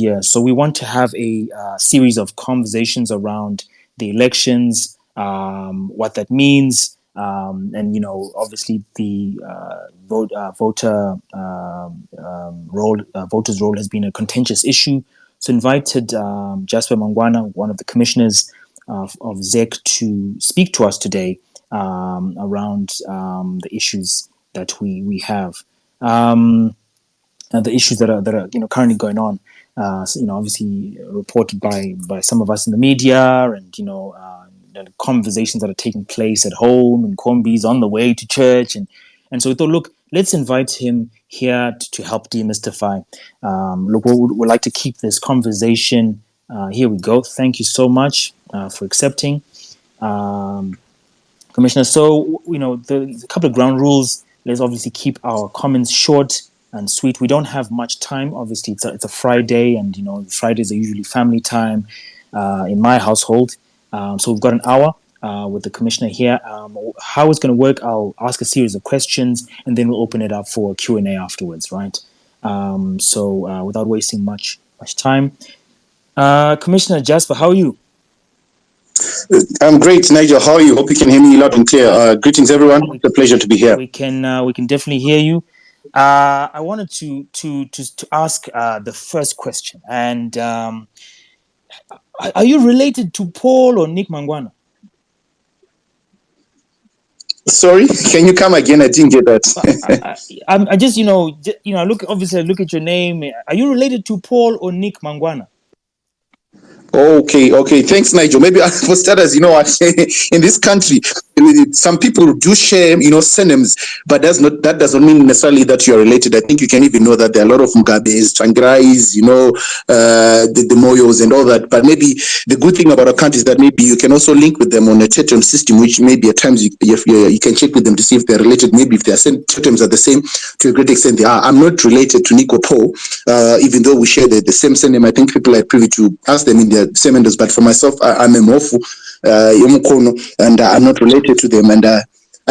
Yeah, so we want to have a series of conversations around the elections, what that means, and obviously the voters' role has been a contentious issue. So invited Jasper Mangwana, one of the commissioners of ZEC, to speak to us today around the issues that we have. The issues that are currently going on, obviously reported by some of us in the media, and the conversations that are taking place at home, and Kombi's on the way to church, and so we thought, look, let's invite him here to help demystify. Look, we'd like to keep this conversation. Here we go. Thank you so much for accepting, Commissioner. So the couple of ground rules. Let's obviously keep our comments short and sweet. We don't have much time. Obviously, it's a Friday, and Fridays are usually family time in my household. So we've got an hour with the commissioner here. How it's going to work? I'll ask a series of questions, and then we'll open it up for Q&A afterwards, right? So without wasting much time, Commissioner Jasper, how are you? I'm great, Nigel. How are you? Hope you can hear me loud and clear. Greetings, everyone. It's a pleasure to be here. We can definitely hear you. I wanted to ask the first question, and are you related to Paul or Nick Mangwana? Sorry, can you come again? I didn't get that. I just look at your name. Are you related to Paul or Nick Mangwana? Okay. Thanks, Nigel. Maybe for starters, in this country, some people do share, surnames, but that doesn't mean necessarily that you are related. I think you can even know that there are a lot of Mugabes, Tsvangrais, the Moyos and all that. But maybe the good thing about our country is that maybe you can also link with them on a totem system, which maybe at times you can check with them to see if they're related. Maybe if their totems are the same, to a great extent they are. I'm not related to Nick or Paul, even though we share the same surname. I think people are privy to ask them in their same enders. But for myself, I'm a Mofu, and I'm not related to them. And I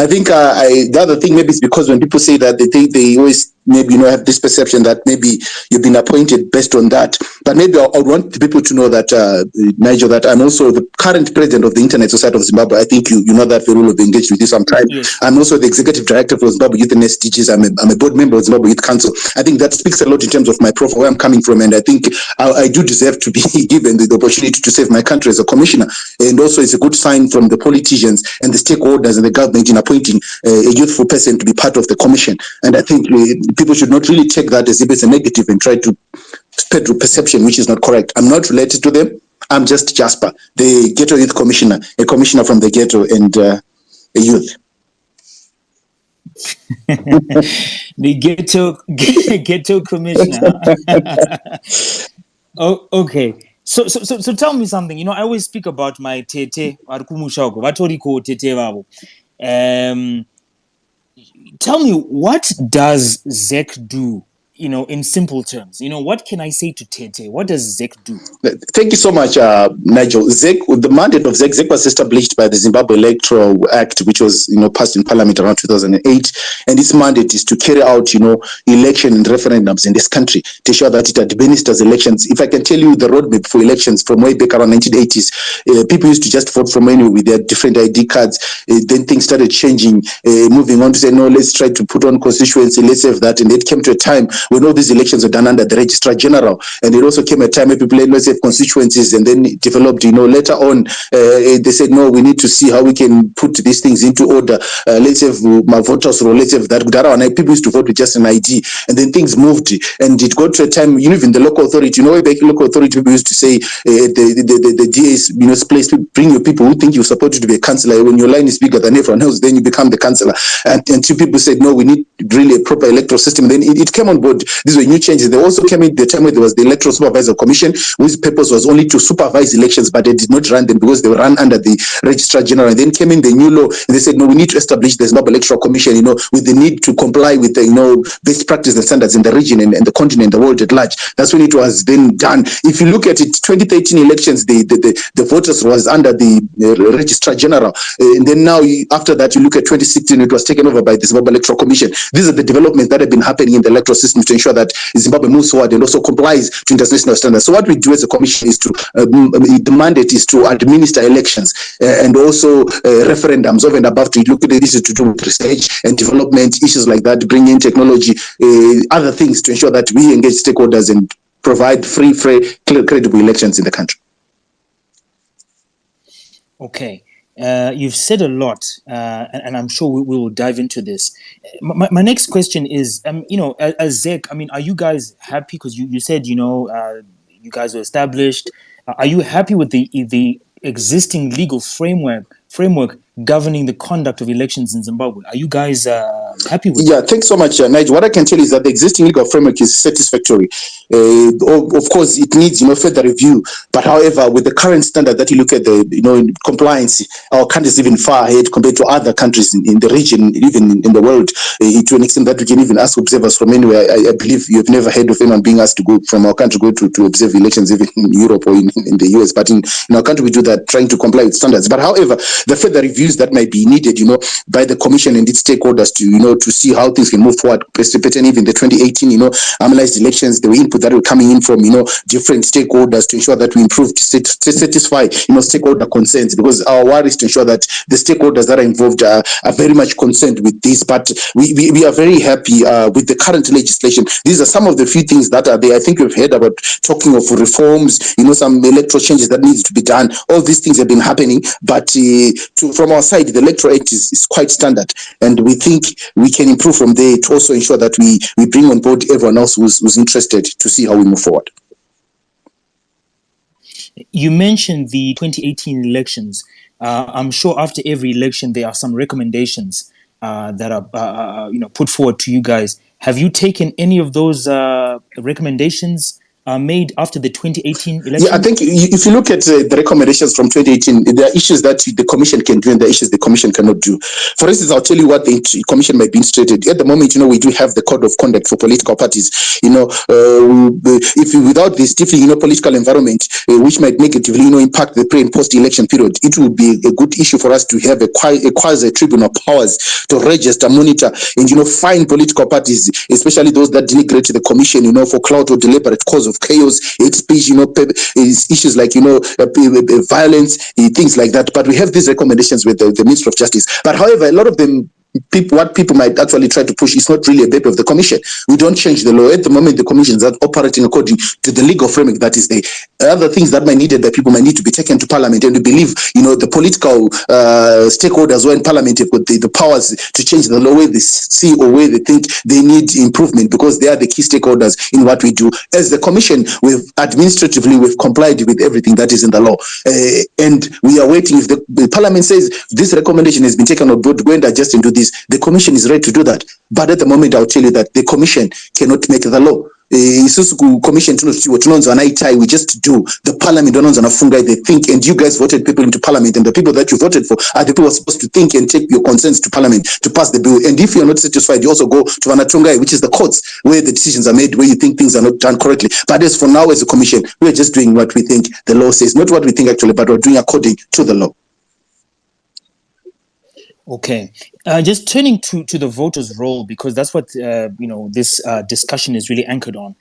think the other thing maybe is because when people say that, they think they always maybe have this perception that maybe you've been appointed based on that. But maybe I would want people to know that, Nigel, that I'm also the current president of the Internet Society of Zimbabwe. I think you know that very well. We've engaged with you sometime. Yes. I'm also the executive director for Zimbabwe Youth and SDGs. I'm a board member of Zimbabwe Youth Council. I think that speaks a lot in terms of my profile, where I'm coming from, and I think I do deserve to be given the opportunity to serve my country as a commissioner. And also, it's a good sign from the politicians and the stakeholders and the government in appointing a youthful person to be part of the commission. And I think people should not really take that as if it's a negative and try to spread a perception which is not correct. I'm not related to them. I'm just Jasper, the Ghetto Youth Commissioner, a commissioner from the ghetto and a youth. The ghetto commissioner. Oh, okay. So tell me something. I always speak about my tete. Tell me, what does ZEC do? In simple terms, what can I say to Tete? What does ZEC do? Thank you so much, Nigel. ZEC, the mandate of ZEC was established by the Zimbabwe Electoral Act, which was, passed in Parliament around 2008. And its mandate is to carry out, election and referendums in this country to ensure that it administers elections. If I can tell you the roadmap for elections from way back around 1980s, people used to just vote from anywhere with their different ID cards. Then things started changing, moving on to say, no, let's try to put on constituency, let's have that. And it came to a time when all these elections were done under the Registrar General. And it also came a time when people let us have constituencies, and then it developed, later on, they said, no, we need to see how we can put these things into order. Let's have my voters roll, let's have that. People used to vote with just an ID. And then things moved, and it got to a time, even the local authority, way back in local authority, people used to say, the DA's place, bring your people who think you're supposed to be a councillor. When your line is bigger than everyone else, then you become the councillor. And two people said, no, we need really a proper electoral system. Then it came on board. These were new changes. They also came in the time where there was the Electoral Supervisor Commission, whose purpose was only to supervise elections, but they did not run them because they were run under the Registrar General. And then came in the new law, and they said, no, we need to establish the Zimbabwe Electoral Commission, with the need to comply with the, best practice and standards in the region and the continent, the world at large. That's when it was then done. If you look at it, 2013 elections, the voters was under the Registrar General. And then now, after that, you look at 2016, it was taken over by the Zimbabwe Electoral Commission. These are the developments that have been happening in the electoral system to ensure that Zimbabwe moves forward and also complies to international standards. So what we do as a commission is to, the mandate is to administer elections and also referendums over and above to look at this is to do with research and development, issues like that, bring in technology, other things to ensure that we engage stakeholders and provide free, credible elections in the country. Okay. You've said a lot, and I'm sure we will dive into this. My next question is, as ZEC, I mean, are you guys happy? Because you said, you guys were established. Are you happy with the existing legal framework governing the conduct of elections in Zimbabwe? Are you guys happy with that? Thanks so much, Nigel. What I can tell you is that the existing legal framework is satisfactory. Of course, it needs further review. But however, with the current standard that you look at the compliance, our country is even far ahead compared to other countries in the region, even in the world, to an extent that we can even ask observers from anywhere. I believe you have never heard of anyone being asked to go from our country to observe elections, even in Europe or in the US. But in our country, we do that, trying to comply with standards. But however, the further reviews that might be needed, by the commission and its stakeholders to see how things can move forward, participating even the 2018, analyzed elections, the input that were coming in from, different stakeholders to ensure that we improve to satisfy, stakeholder concerns, because our worry is to ensure that the stakeholders that are involved are very much concerned with this. But we are very happy with the current legislation. These are some of the few things that are there. I think we've heard about talking of reforms, some electoral changes that needs to be done. All these things have been happening, but from our side, the Electoral Act is quite standard, and we think we can improve from there to also ensure that we bring on board everyone else who's interested to see how we move forward. You mentioned the 2018 elections. I'm sure after every election there are some recommendations that are put forward to you guys. Have you taken any of those recommendations made after the 2018 election? Yeah, I think if you look at the recommendations from 2018, there are issues that the commission can do and there are issues the commission cannot do. For instance, I'll tell you what the commission might be interested. At the moment, we do have the code of conduct for political parties. If without this stifling, political environment, which might negatively, impact the pre and post election period, it would be a good issue for us to have a quasi tribunal powers to register, monitor, and fine political parties, especially those that denigrate the commission, for clout or deliberate cause of chaos, hate speech, issues like violence, things like that. But we have these recommendations with the Minister of Justice. But however, a lot of them, what people might actually try to push is not really a paper of the commission. We don't change the law. At the moment, the commissions are operating according to the legal framework that is there. Other things that might needed that people might need to be taken to parliament, and we believe, the political stakeholders who are in parliament have got the powers to change the law where they see or where they think they need improvement, because they are the key stakeholders in what we do. As the commission, we've complied with everything that is in the law, and we are waiting. If the parliament says this recommendation has been taken on board, go and adjust and do this, the commission is ready to do that. But at the moment, I'll tell you that the commission cannot make the law. Commission we just do. The parliament they think, and you guys voted people into parliament, and the people that you voted for are the people who are supposed to think and take your concerns to parliament to pass the bill. And if you're not satisfied, you also go to Vanatongai, which is the courts where the decisions are made, where you think things are not done correctly. But as for now, as a commission, we're just doing what we think the law says, not what we think actually, but we're doing according to the law. Okay, just turning to the voters' role, because that's what this discussion is really anchored on.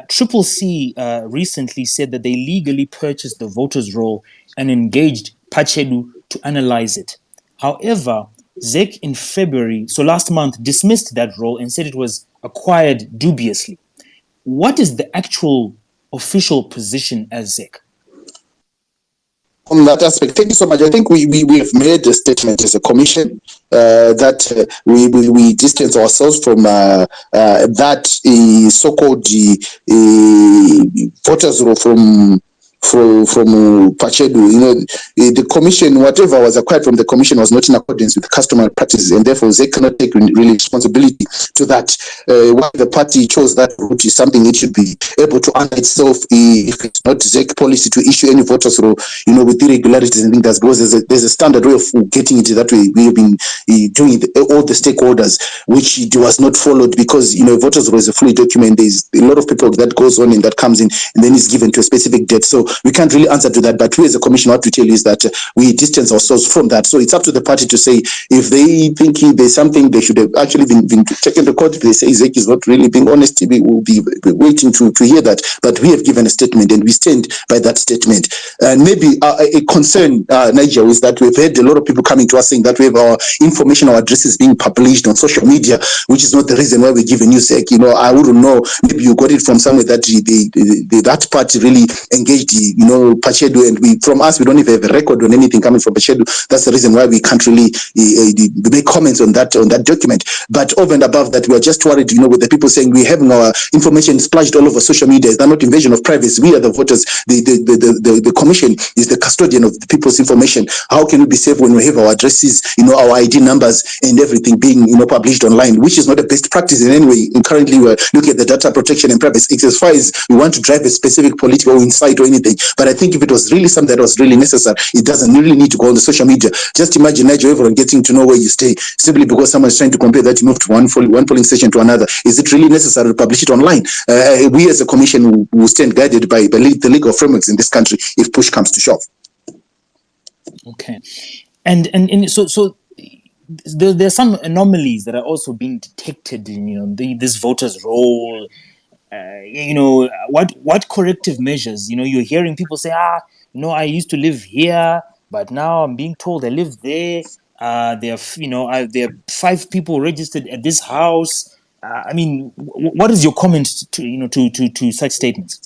Triple C recently said that they legally purchased the voters' role and engaged Pachedu to analyze it. However, ZEC in February, so last month, dismissed that role and said it was acquired dubiously. What is the actual official position as ZEC? On that aspect, thank you so much. I think we have made a statement as a commission that we distance ourselves from that so-called voters role from Pachedu. The commission, whatever was acquired from the commission, was not in accordance with customary practices, and therefore they cannot take really responsibility to that. Why the party chose that route is something it should be able to answer itself. If it's not ZEC policy to issue any voters role, with irregularities and things, that's because there's a standard way of getting it that way. We have been doing all the stakeholders, which it was not followed, because voters role is a fully document. There's a lot of people that goes on and that comes in, and then is given to a specific date. So we can't really answer to that. But we as a commission, what we tell you is that we distance ourselves from that. So it's up to the party to say if they think there's something they should have actually been taken to court. If they say ZEC is not really being honest, we will be waiting to hear that. But we have given a statement and we stand by that statement. And maybe a concern, Niger, is that we've had a lot of people coming to us saying that we have our information, our addresses being published on social media, which is not the reason why we're giving you ZEC. I wouldn't know. Maybe you got it from somewhere that that party really engaged, Pachedu, and from us, we don't even have a record on anything coming from Pachedu. That's the reason why we can't really make comments on that document. But over and above that, we are just worried, with the people saying we're having our information splashed all over social media. Is that not invasion of privacy? We are the voters. The commission is the custodian of the people's information. How can we be safe when we have our addresses, our ID numbers and everything being, published online, which is not a best practice in any way. And currently, we're looking at the data protection and privacy as far as we want to drive a specific political insight or anything. But I think if it was really something that was really necessary, it doesn't really need to go on the social media. Just imagine Nigel, everyone getting to know where you stay simply because someone's trying to compare that you move to one polling station to another. Is it really necessary to publish it online? We as a commission will stand guided by the legal frameworks in this country if push comes to shove. Okay, and so there's some anomalies that are also being detected in this voters' roll. What corrective measures? You're hearing people say, I used to live here, but now I'm being told I live there. There are 5 people registered at this house. What is your comment to such statements?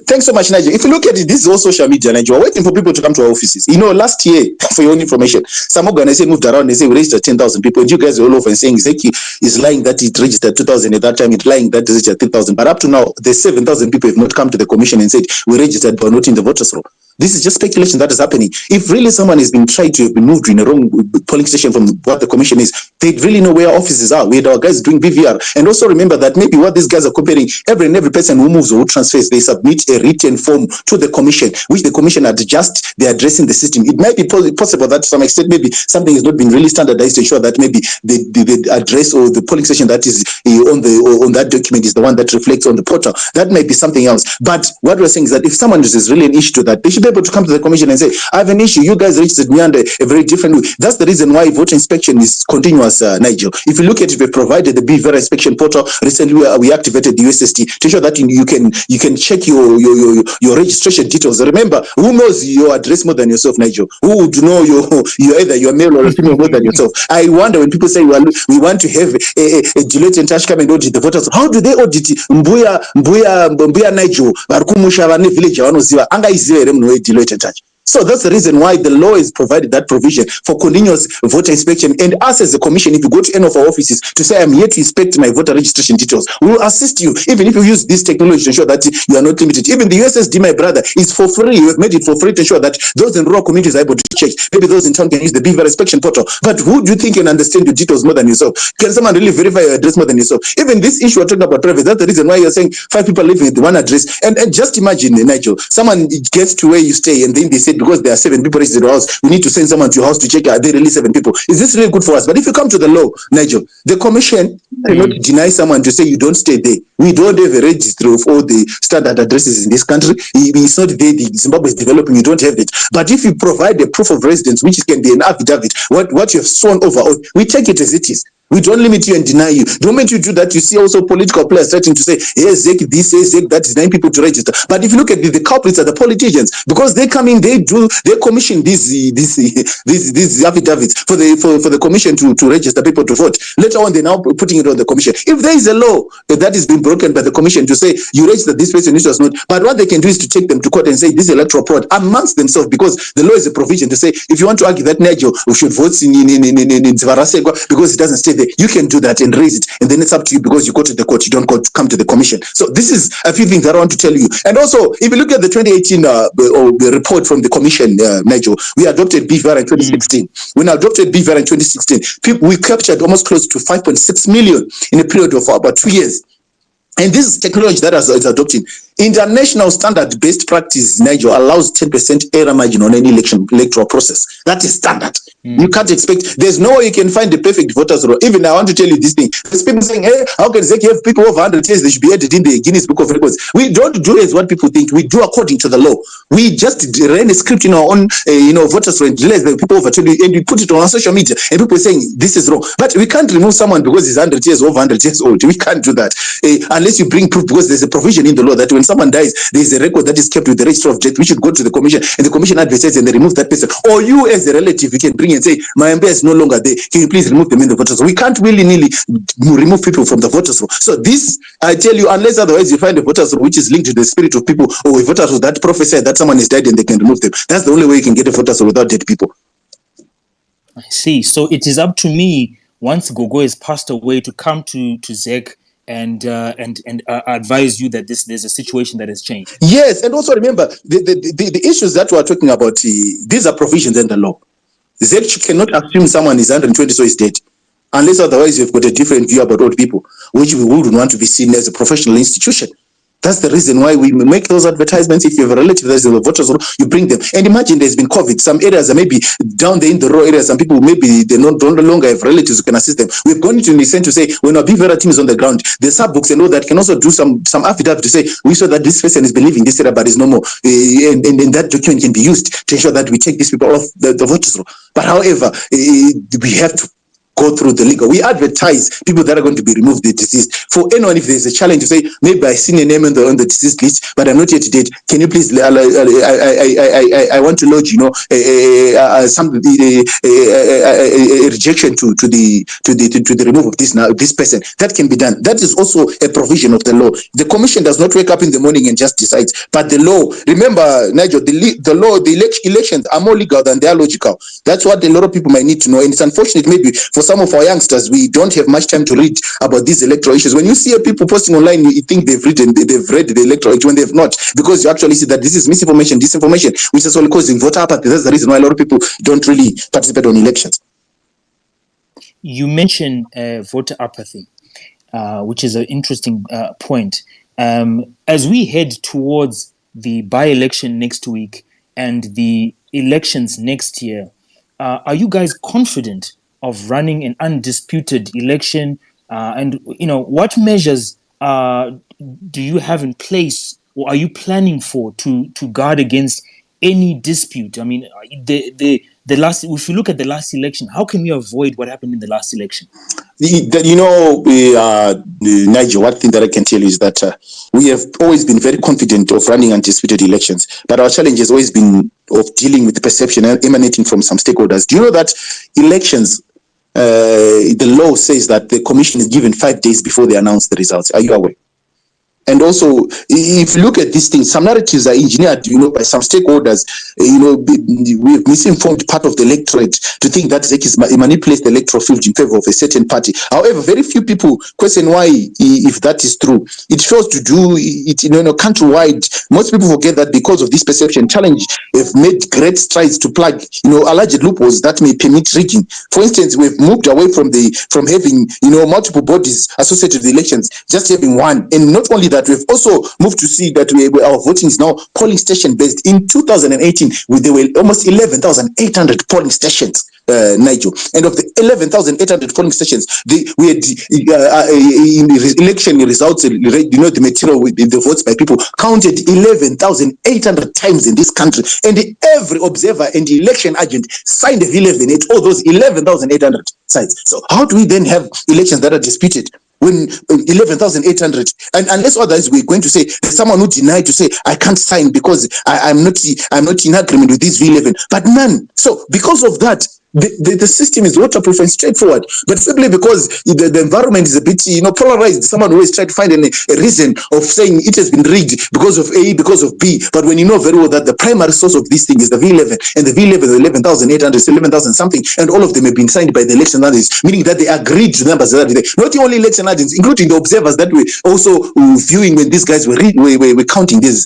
Thanks so much, Nigel. If you look at it, this is all social media, Nigel. We're waiting for people to come to our offices. Last year, for your own information, some organizations moved around. They say we registered 10,000 people. And you guys are all over and saying ZEC is lying that it registered 2,000 at that time. It's lying that it registered 3,000. But up to now, the 7,000 people have not come to the commission and said we registered but not in the voters' roll. This is just speculation that is happening. If really someone has been tried to have been moved in a wrong polling station from what the commission is, they really know where our offices are. We had our guys doing BVR. And also remember that maybe what these guys are comparing, every person who moves or who transfers, they submit a written form to the commission, which the commission adjusts the address in the system. It might be possible that to some extent, maybe something has not been really standardized to ensure that maybe the address or the polling station that is on that document is the one that reflects on the portal. That might be something else. But what we're saying is that if someone is really an issue to that, they should be able to come to the commission and say, I have an issue. You guys registered me under a very different way. That's the reason why voter inspection is continuous, Nigel. If you look at it, we provided the BVR inspection portal. Recently, we activated the USSD to ensure that you can check your registration details. Remember, who knows your address more than yourself, Nigel? Who would know either your male or female more than yourself? I wonder when people say, well, we want to have a Deloitte and Tash come and audit the voters. How do they audit Mbuya Nigel? Barkumusha village wanoziva anga izive Deloitte and Tash. So that's the reason why the law has provided that provision for continuous voter inspection. And us as a commission, if you go to any of our offices to say, I'm here to inspect my voter registration details, we will assist you, even if you use this technology to ensure that you are not limited. Even the USSD, my brother, is for free. We have made it for free to ensure that those in rural communities are able to check. Maybe those in town can use the BVR inspection portal. But who do you think can understand your details more than yourself? Can someone really verify your address more than yourself? Even this issue we're talking about private, that's the reason why you're saying 5 people living with one address. And just imagine, Nigel, someone gets to where you stay and then they say, because there are 7 people registered in your house, we need to send someone to your house to check, are there really 7 people? Is this really good for us? But if you come to the law, Nigel, the commission cannot deny someone to say you don't stay there. We don't have a registry of all the standard addresses in this country. It's not there. Zimbabwe is developing. You don't have it. But if you provide a proof of residence, which can be an affidavit, what you have sworn over, we take it as it is. We don't limit you and deny you. The moment you do that, you see also political players starting to say, yes, ZEC this, yes, ZEC that, denying people to register. But if you look at the culprits are the politicians, because they come in, they commission these affidavits for the commission to register people to vote. Later on, they're now putting it on the commission. If there is a law that has been broken by the commission to say you register this person, this was not, but what they can do is to take them to court and say this electoral fraud amongst themselves, because the law is a provision to say if you want to argue that Nigel we should vote in Zivarasegwa because it doesn't stay there, you can do that and raise it, and then it's up to you because you go to the court, you don't come to the commission. So this is a few things that I want to tell you. And also, if you look at the 2018 the report from the commission, Nigel, we adopted BVR in 2016. When I adopted BVR in 2016, we captured almost close to 5.6 million in a period of about 2 years. And this technology that is adopting, International standard best practice, Nigel, allows 10% error margin on any electoral process. That is standard. You can't expect, there's no way you can find the perfect voters roll. Even I want to tell you this thing. There's people saying, hey, how can ZEC have people over 100 years? They should be added in the Guinness Book of Records. We don't do as what people think. We do according to the law. We just ran a script in our own, voters roll, the people over 20, and we put it on our social media, and people are saying this is wrong. But we can't remove someone because he's 100 years over 100 years old. We can't do that unless you bring proof, because there's a provision in the law that when someone dies, there's a record that is kept with the register of death. We should go to the commission, and the commission advertises and they remove that person. Or you as a relative, you can bring and say, my employer is no longer there. Can you please remove them in the voters roll? We can't willy-nilly remove people from the voters roll. So this, I tell you, unless otherwise you find a voters roll which is linked to the spirit of people, or a voters roll that prophesy that someone is dead and they can remove them. That's the only way you can get a voters roll without dead people. I see. So it is up to me, once Gogo has passed away, to come to ZEC and advise you that there's a situation that has changed. Yes, and also remember the issues that we are talking about. These are provisions in the law. ZEC cannot assume someone is 120 so he's dead, unless otherwise you've got a different view about old people, which we wouldn't want to be seen as a professional institution. That's the reason why we make those advertisements. If you have a relative that's in the voters roll, you bring them. And imagine there's been COVID. Some areas are maybe down there in the rural areas. Some people maybe they no longer have relatives who can assist them. We've gone into the to say when our Bivera team is on the ground, the sub books and all that can also do some affidavit to say we saw that this person is believing this area, but is no more. And that document can be used to ensure that we take these people off the voters roll. But however, we have to go through the legal. We advertise people that are going to be removed the deceased. For anyone, if there's a challenge to say, maybe I seen a name on the deceased list, but I'm not yet dead. Can you please? I want to lodge, some rejection to the removal of this person. That can be done. That is also a provision of the law. The commission does not wake up in the morning and just decides. But the law, remember, Nigel, the law, the elections are more legal than they are logical. That's what a lot of people might need to know. And it's unfortunate, maybe for some of our youngsters, we don't have much time to read about these electoral issues. When you see people posting online, you think they've read the electoral issue when they've not, because you actually see that this is misinformation, disinformation, which is only causing voter apathy. That's the reason why a lot of people don't really participate on elections. You mentioned voter apathy, which is an interesting point. As we head towards the by-election next week and the elections next year, are you guys confident of running an undisputed election? And what measures do you have in place, or are you planning for to guard against any dispute? I mean, the last, if you look at the last election, how can we avoid what happened in the last election? Nigel, one thing that I can tell you is that we have always been very confident of running undisputed elections, but our challenge has always been of dealing with the perception emanating from some stakeholders. Do you know that elections, the law says that the commission is given 5 days before they announce the results? Are you aware? And also, if you look at these things, some narratives are engineered, by some stakeholders. We have misinformed part of the electorate to think that ZEC manipulates the electoral field in favor of a certain party. However, very few people question why, if that is true. It fails to do it, countrywide. Most people forget that because of this perception challenge, have made great strides to plug, alleged loopholes that may permit rigging. For instance, we've moved away from having, multiple bodies associated with elections, just having one. And not only that, we've also moved to see that our voting is now polling station based. In 2018, there were almost 11,800 polling stations, Nigel. And of the 11,800 polling stations, we had in the election results, the material with the votes by people counted 11,800 times in this country. And every observer and the election agent signed a V11 at all those 11,800 sites. So how do we then have elections that are disputed? When 11,800, and unless otherwise we're going to say someone who denied to say I can't sign because I'm not in agreement with this V11, but none. So because of that, the system is waterproof and straightforward. But simply because the environment is a bit polarized, someone always try to find a reason of saying it has been rigged because of A, because of B. But when you know very well that the primary source of this thing is the V11, and the V11 is 11,800, 11,000 something, and all of them have been signed by the election agents, meaning that they agreed to the numbers that day. Not the only election agents, including the observers that were also viewing when these guys were counting these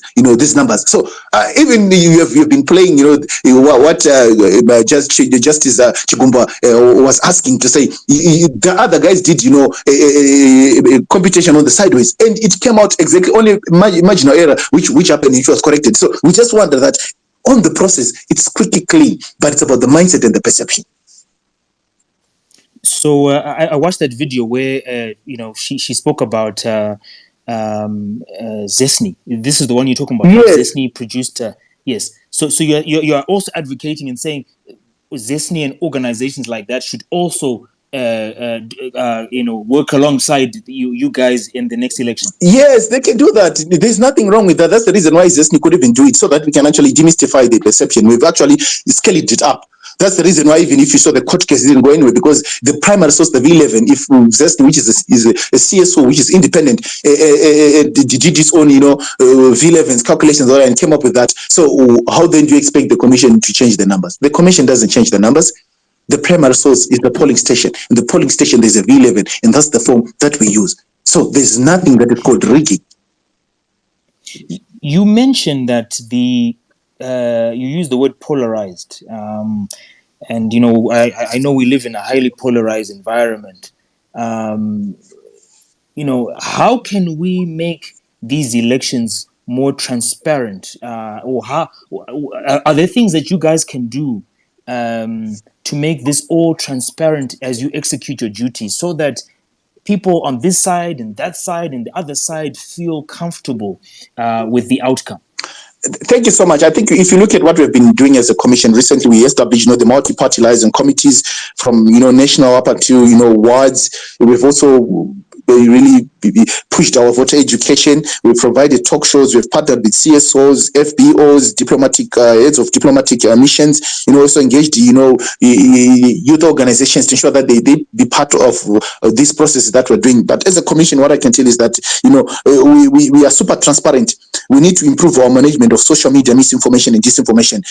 numbers. So even you have been playing what Justice Mr. Chigumba was asking to say, the other guys did, a computation on the sideways, and it came out exactly only marginal error, which happened, which was corrected. So we just wonder that on the process, it's pretty clean, but it's about the mindset and the perception. So I watched that video where she spoke about ZESNI. This is the one you're talking about. Yes. ZESNI produced. Yes. So you're also advocating and saying ZESNI and organizations like that should also work alongside you guys in the next election. Yes, they can do that. There's nothing wrong with that. That's the reason why ZESNI could even do it, so that we can actually demystify the perception. We've actually scaled it up. That's the reason why, even if you saw the court case didn't go anywhere, because the primary source, the V11, if ZESNI, which is a CSO, which is independent, did its own, V11s calculations and came up with that. So how then do you expect the commission to change the numbers? The commission doesn't change the numbers. The primary source is the polling station. In the polling station, there's a V11, and that's the form that we use. So there's nothing that is called rigging. You mentioned that you use the word polarized. And, I know we live in a highly polarized environment. How can we make these elections more transparent? Or are there things that you guys can do to make this all transparent as you execute your duties, so that people on this side and that side and the other side feel comfortable with the outcome? Thank you so much. I think if you look at what we've been doing as a commission recently, we established, the multi-party liaison committees from, national up to, wards. We've also really pushed our voter education. We've provided talk shows. We've partnered with CSOs, FBOs, diplomatic heads of diplomatic missions. Also engaged, youth organizations to ensure that they be part of this process that we're doing. But as a commission, what I can tell is that, we are super transparent. We need to improve our management of social media misinformation and disinformation.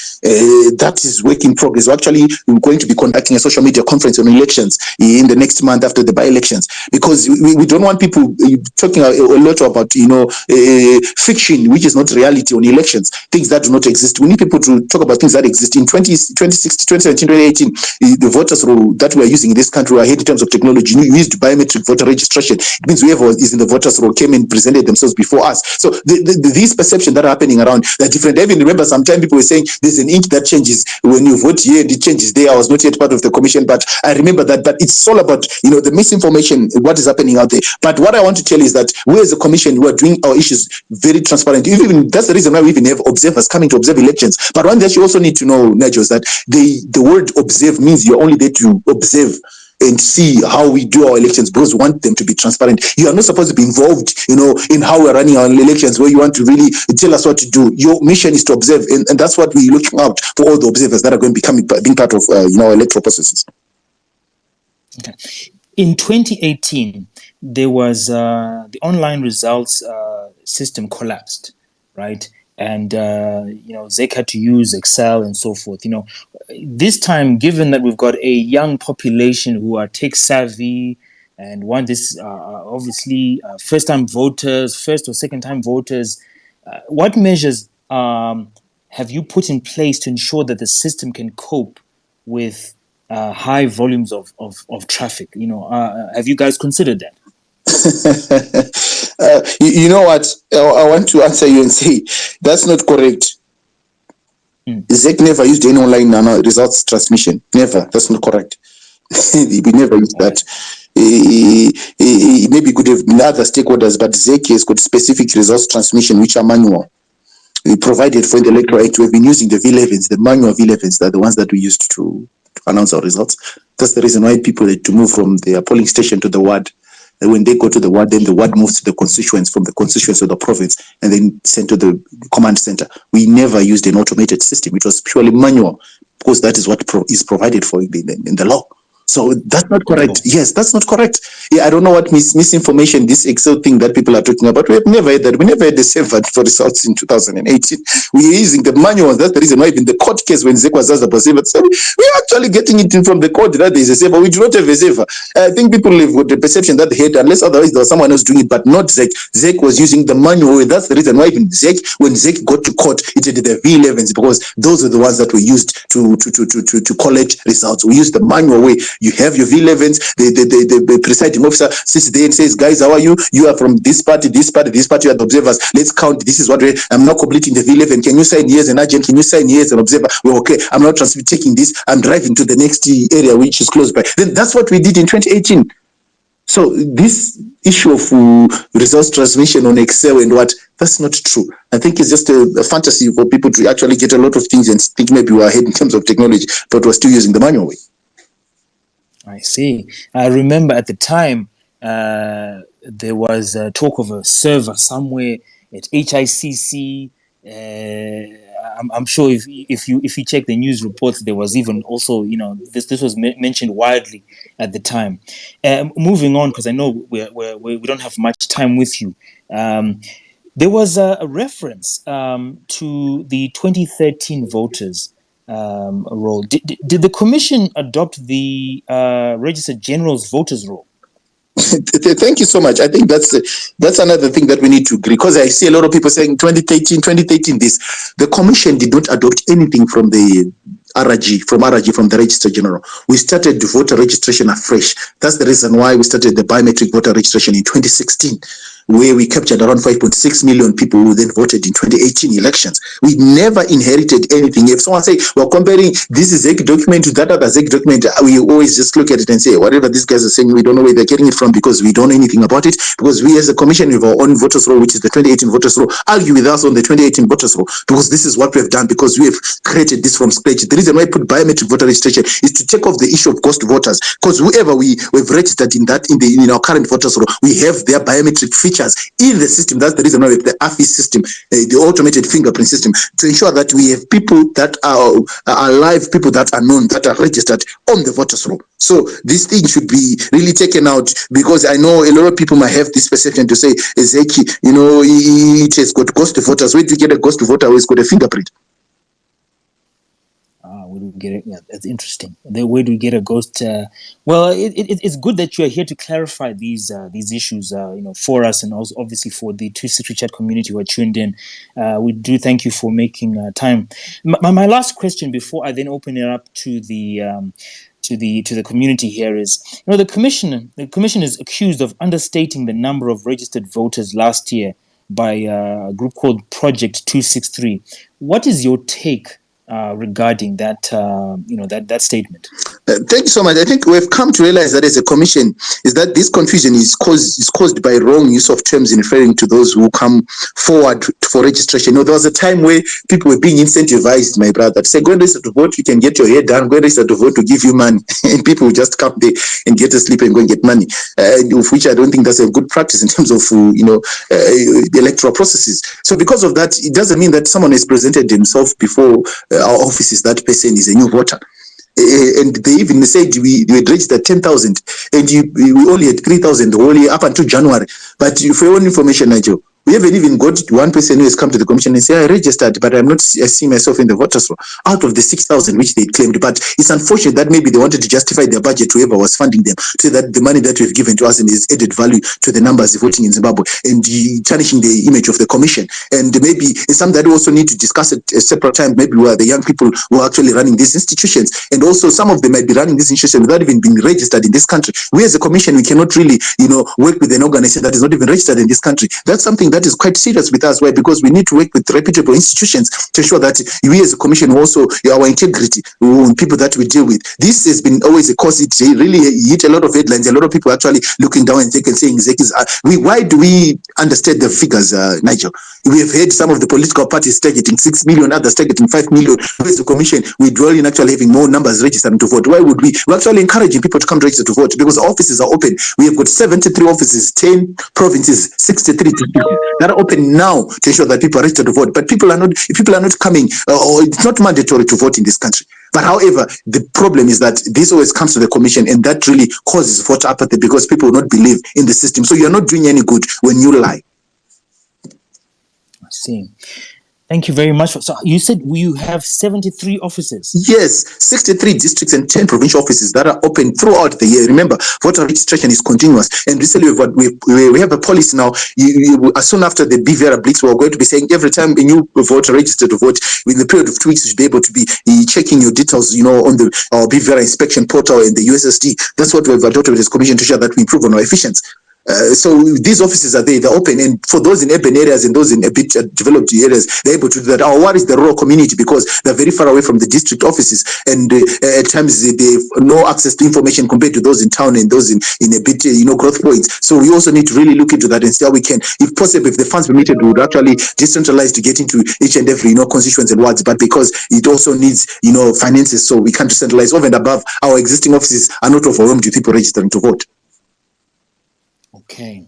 That is work in progress. Actually, we're going to be conducting a social media conference on elections in the next month after the by-elections, because we don't want people talking a lot about, fiction, which is not reality on elections, things that do not exist. We need people to talk about things that exist. In 2016, 2017, 2018, the voters roll that we are using in this country were ahead in terms of technology. We used biometric voter registration. It means whoever is in the voters roll came and presented themselves before us. So these perceptions that are happening around, they're different. I even remember sometimes people were saying there's an inch that changes when you vote here and it changes there. I was not yet part of the commission, but I remember that. But it's all about, the misinformation, what is happening out there. But what I want to tell you is that we as a commission, we are doing our issues very transparent. Even that's the reason why we even have observers coming to observe elections. But one that you also need to know, Nigel, is that the word observe means you're only there to observe and see how we do our elections, because we want them to be transparent. You are not supposed to be involved, in how we're running our elections, where you want to really tell us what to do. Your mission is to observe, and that's what we're looking out for, all the observers that are going to be being part of our electoral processes. Okay. In 2018, there was the online results system collapsed, right? And ZEC had to use Excel and so forth. This time, given that we've got a young population who are tech savvy and want this, obviously, first or second time voters, what measures have you put in place to ensure that the system can cope with high volumes of traffic? Have you guys considered that? You know what? I want to answer you and say that's not correct. ZEC never used any online results transmission. Never. That's not correct. We never used that. Maybe could have been other stakeholders, but ZEC has got specific results transmission which are manual. We provided for the electoral act. We've been using the V11s, the manual V11s. They're the ones that we used to announce our results. That's the reason why people had to move from their polling station to the ward. And when they go to the ward, then the ward moves to the constituents, from the constituents to the province, and then sent to the command center. We never used an automated system. It was purely manual, because that is what is provided for in the law. So that's not correct. Oh. Yes, that's not correct. Yeah, I don't know what misinformation, this Excel thing that people are talking about. We have never had that. We never had the server for results in 2018. We are using the manual. That's the reason why even the court case when ZEC was asked about server, we are actually getting it in from the court that there is a server. We do not have a server. I think people live with the perception that they had, unless otherwise there was someone else doing it, but not ZEC. ZEC was using the manual. That's the reason why even ZEC, when ZEC got to court, it did the V11s, because those are the ones that were used to collect results. We use the manual way. You have your V11s, the presiding officer sits there and says, guys, how are you? You are from this party, this party, this party, you are the observers. Let's count. This is what I'm now completing the V11. Can you sign here as an agent? Can you sign here as an observer? Well, okay, I'm not taking this. I'm driving to the next area which is close by. Then that's what we did in 2018. So this issue of results transmission on Excel and what, that's not true. I think it's just a fantasy for people to actually get a lot of things and think maybe we're ahead in terms of technology, but we're still using the manual way. I see. I remember at the time there was talk of a server somewhere at HICC. I'm sure if you check the news reports, there was even also, this was mentioned widely at the time. Moving on, because I know we don't have much time with you. There was a reference to the 2013 voters role. Did the commission adopt the Register General's voters role? Thank you so much. I think that's another thing that we need to agree, because I see a lot of people saying 2013 this. The commission did not adopt anything from the RRG, from the Register General. We started voter registration afresh. That's the reason why we started the biometric voter registration in 2016, where we captured around 5.6 million people who then voted in 2018 elections. We never inherited anything. If someone say, well, comparing this ZEC document to that other ZEC document, we always just look at it and say, whatever these guys are saying, we don't know where they're getting it from, because we don't know anything about it, because we as a commission have our own voters roll, which is the 2018 voters roll. Argue with us on the 2018 voters roll, because this is what we have done, because we have created this from scratch. The reason why I put biometric voter registration is to take off the issue of ghost voters, because whoever we've registered in our current voters roll, we have their biometric features in the system. That's the reason why we have the AFI system, the automated fingerprint system, to ensure that we have people that are alive, people that are known, that are registered on the voters roll. So this thing should be really taken out, because I know a lot of people might have this perception to say, ZEC, it has got ghost voters. Where do you get a ghost voter who has got a fingerprint? Where do we get it? Yeah, that's interesting. Where do we get a ghost? Well, it's good that you are here to clarify these issues, for us, and also obviously for the 263 chat community who are tuned in. We do thank you for making time. My last question before I then open it up to the community here is, the commission is accused of understating the number of registered voters last year by a group called Project 263. What is your take regarding that that statement? Thank you so much. I think we've come to realize that as a commission is that this confusion is caused by wrong use of terms in referring to those who come forward for registration. There was a time where people were being incentivized, my brother, to say, go and register to vote, you can get your hair done, go and register to vote to give you money. And people will just come there and get to sleep and go and get money, of which I don't think that's a good practice in terms of, the electoral processes. So because of that, it doesn't mean that someone has presented himself before our offices, that person is a new voter. And they even said we registered 10,000 and we only had 3,000 only up until January. But for your own information, Nigel, we haven't even got one person who has come to the commission and say, I registered, but I'm not seeing myself in the voters roll out of the 6,000 which they claimed. But it's unfortunate that maybe they wanted to justify their budget, whoever was funding them, to say that the money that we've given to us is added value to the numbers voting in Zimbabwe, and tarnishing the image of the commission. And maybe it's something that we also need to discuss at a separate time, maybe where the young people who are actually running these institutions, and also some of them might be running these institutions without even being registered in this country. We as a commission, we cannot really, work with an organization that is not even registered in this country. That's something that is quite serious with us. Why? Because we need to work with reputable institutions to ensure that we as a commission also, our integrity, people that we deal with. This has been always a cause. It really hit a lot of headlines. A lot of people actually looking down and saying, why do we understand the figures, Nigel? We have heard some of the political parties targeting 6 million, others targeting 5 million. Where's the commission? We dwell in actually having more numbers registered to vote. Why would we? We're actually encouraging people to come register to vote because offices are open. We have got 73 offices, 10 provinces, 63 districts that are open now to ensure that people are registered to vote. But people are not coming, or it's not mandatory to vote in this country. But however, the problem is that this always comes to the commission, and that really causes voter apathy because people will not believe in the system. So you're not doing any good when you lie. I see. Thank you very much. So you said you have 73 offices? Yes, 63 districts and 10 provincial offices that are open throughout the year. Remember, voter registration is continuous. And recently we have a policy now. As soon after the BVR blitz, we're going to be saying every time a new voter registered to vote, within the period of 2 weeks, you should be able to be checking your details, on the BVR inspection portal and the USSD. That's what we've adopted as commission to ensure that we improve on our efficiency. So these offices are there, they're open, and for those in urban areas and those in a bit developed areas, they're able to do that. What is the rural community? Because they're very far away from the district offices, and at times they have no access to information compared to those in town and those in a bit, growth points. So we also need to really look into that and see how we can, if possible, if the funds permitted, we would actually decentralize to get into each and every, constituents and wards. But because it also needs, finances, so we can't decentralize. Over and above, our existing offices are not overwhelmed with people registering to vote. Okay,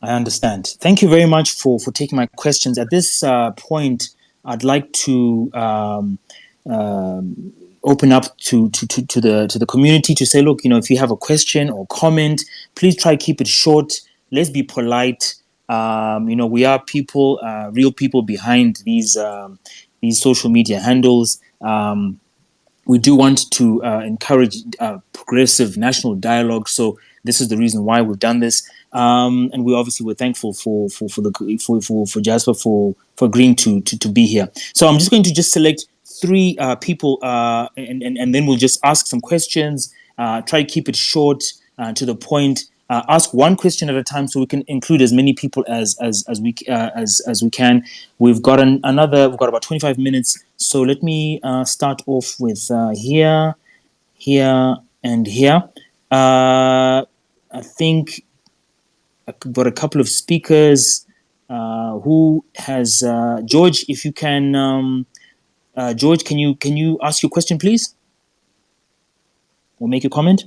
I understand. Thank you very much for taking my questions. At this point, I'd like to open up to the community to say, look, if you have a question or comment, please try to keep it short. Let's be polite. We are people, real people behind these social media handles. We do want to encourage progressive national dialogue. So this is the reason why we've done this, and we're thankful for Jasper for agreeing to be here. So I'm just going to select 3 people, and then we'll just ask some questions. Try to keep it short, to the point. Ask one question at a time so we can include as many people as we can. We've got about 25 minutes. So let me start off with here, and here. I think I've got a couple of speakers. Who has George? If you can, George, can you ask your question, please, or make a comment?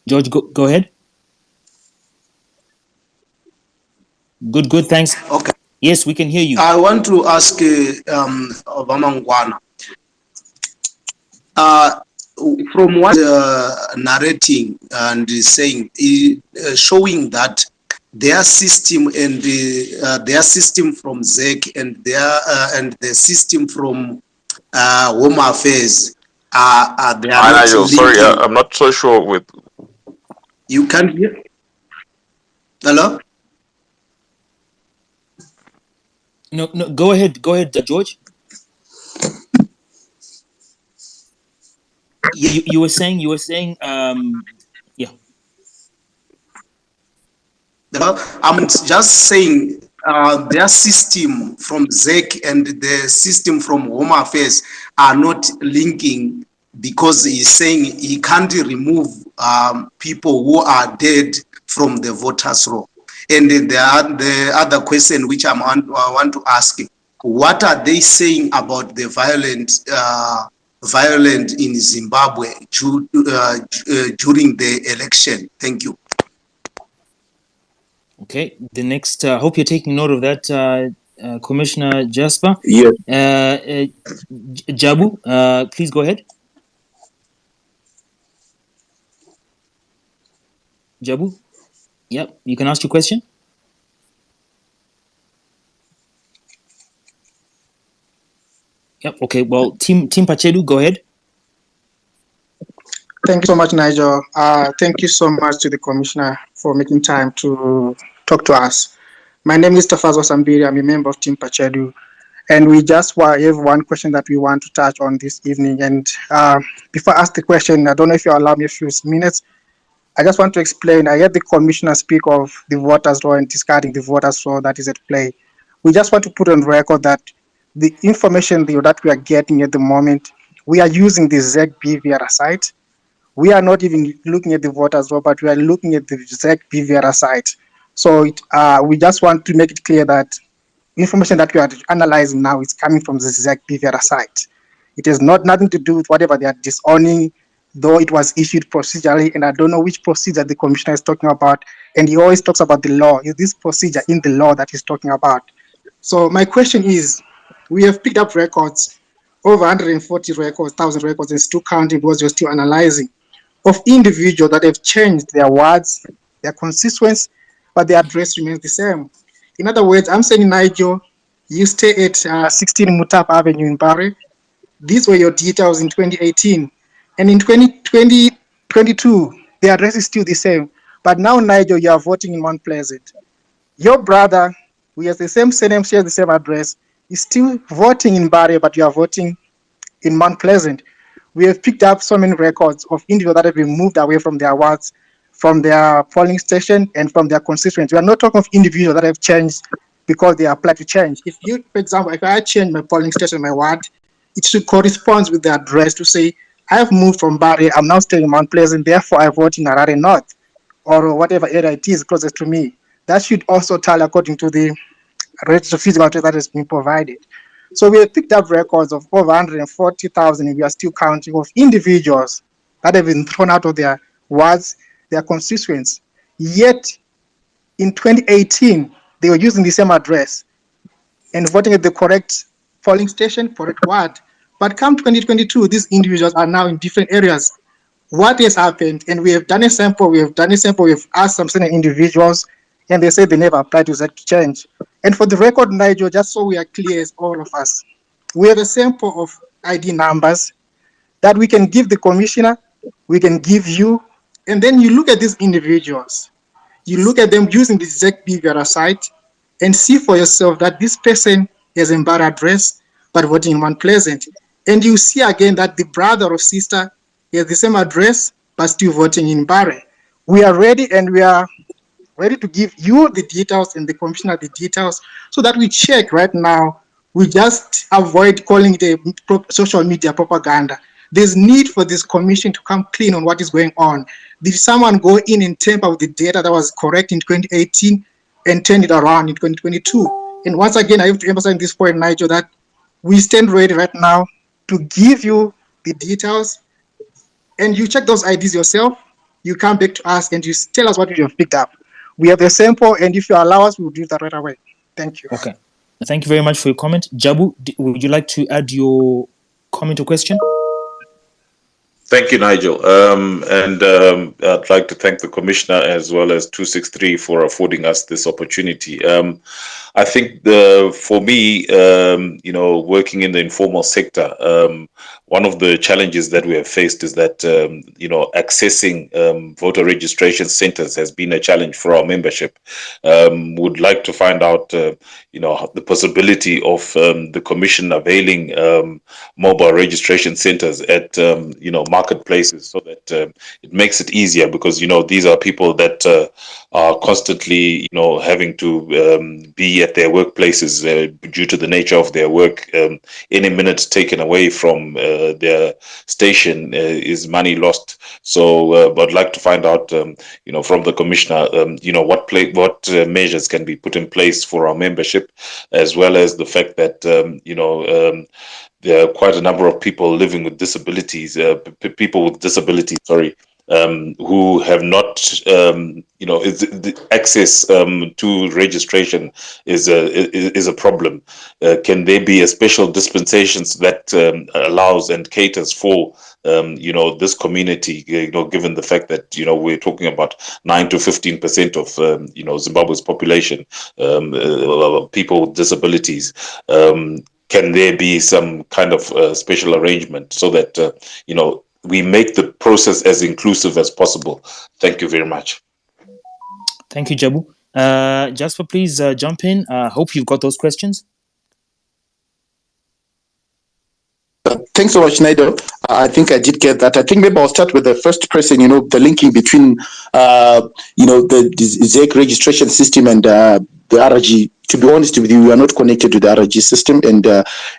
George, go ahead. Good, thanks. Okay. Yes, we can hear you. I want to ask Obama Ngwana. From what narrating and saying, showing that their system and their system from ZEC and the system from Home Affairs they are not sorry, I'm not so sure with. You can't hear? Hello? No, go ahead, George. You were saying, yeah. I'm just saying their system from ZEC and the system from Home Affairs are not linking, because he's saying he can't remove people who are dead from the voters' roll. And then the other question which I want to ask, what are they saying about the violent in Zimbabwe during the election? Thank you. Okay, the next, I hope you're taking note of that, Commissioner Jasper. Yes. Jabu, please go ahead. Jabu? Yep, you can ask your question. Yep, okay, well, Team Pachedu, go ahead. Thank you so much, Nigel. Thank you so much to the Commissioner for making time to talk to us. My name is Tophaz Osambiri. I'm a member of Team Pachedu. And we just have one question that we want to touch on this evening. And before I ask the question, I don't know if you allow me a few minutes. I just want to explain. I heard the Commissioner speak of the voters' roll and discarding the voters' roll that is at play. We just want to put on record that the information that we are getting at the moment, we are using the ZEC BVR site. We are not even looking at the voters' roll, but we are looking at the ZEC BVR site. So we just want to make it clear that information that we are analyzing now is coming from the ZEC BVR site. It has nothing to do with whatever they are disowning, though it was issued procedurally, and I don't know which procedure the commissioner is talking about. And he always talks about the law. Is this procedure in the law that he's talking about? So my question is, we have picked up records, over 140 records, 1,000 records, and still counting because you're still analyzing, of individuals that have changed their words, their constituents, but their address remains the same. In other words, I'm saying, Nigel, you stay at 16 Mutap Avenue in Bari. These were your details in 2018. And in 2022, the address is still the same. But now, Nigel, you are voting in Mount Pleasant. Your brother, who has the same surname, shares the same address, is still voting in Bari, but you are voting in Mount Pleasant. We have picked up so many records of individuals that have been moved away from their wards, from their polling station, and from their constituents. We are not talking of individuals that have changed because they applied to change. If you, for example, if I change my polling station, my ward, it should correspond with the address to say, I have moved from Bari, I'm now staying in Mount Pleasant, therefore I vote in Harare North, or whatever area it is closest to me. That should also tally according to the register physical address that has been provided. So we have picked up records of over 140,000, and we are still counting, of individuals that have been thrown out of their wards, their constituents. Yet, in 2018, they were using the same address and voting at the correct polling station, correct ward. But come 2022, these individuals are now in different areas. What has happened? And we have done a sample, we've asked some certain individuals, and they say they never applied to ZEC to change. And for the record, Nigel, just so we are clear as all of us, we have a sample of ID numbers that we can give the commissioner, we can give you, and then you look at these individuals. You look at them using the ZEC BVR site and see for yourself that this person has a bad address, but voting in Mount Pleasant. And you see again that the brother or sister has the same address, but still voting in Bari. We are ready, and we are ready to give you the details and the commissioner the details so that we check right now. We just avoid calling it a social media propaganda. There's need for this commission to come clean on what is going on. Did someone go in and tamper with the data that was correct in 2018 and turn it around in 2022? And once again, I have to emphasize this point, Nigel, that we stand ready right now to give you the details, and you check those IDs yourself. You come back to us and you tell us what you have picked up. We have a sample, and if you allow us, we'll do that right away. Thank you. Okay. Thank you very much for your comment. Jabu, would you like to add your comment or question? Thank you, Nigel. I'd like to thank the Commissioner as well as 263 for affording us this opportunity. I think for me, working in the informal sector, one of the challenges that we have faced is that, accessing voter registration centers has been a challenge for our membership. Would like to find out, the possibility of the Commission availing mobile registration centers at, marketplaces, so that it makes it easier, because these are people that are constantly having to be at their workplaces due to the nature of their work. Any minute taken away from their station is money lost. So I'd like to find out from the Commissioner what measures can be put in place for our membership, as well as the fact that there are quite a number of people living with disabilities, who have not, the access to registration is a problem. Can there be a special dispensations that allows and caters for this community? Given the fact that we're talking about 9 to 15% of Zimbabwe's population, people with disabilities. Can there be some kind of special arrangement so that we make the process as inclusive as possible? Thank you very much. Thank you, Jabu. Jasper, please jump in. Hope you've got those questions. Thanks so much, Nigel. I think I did get that. I think maybe I'll start with the first person, the linking between, the ZEC registration system and the RG to be honest with you, we are not connected to the RG system, and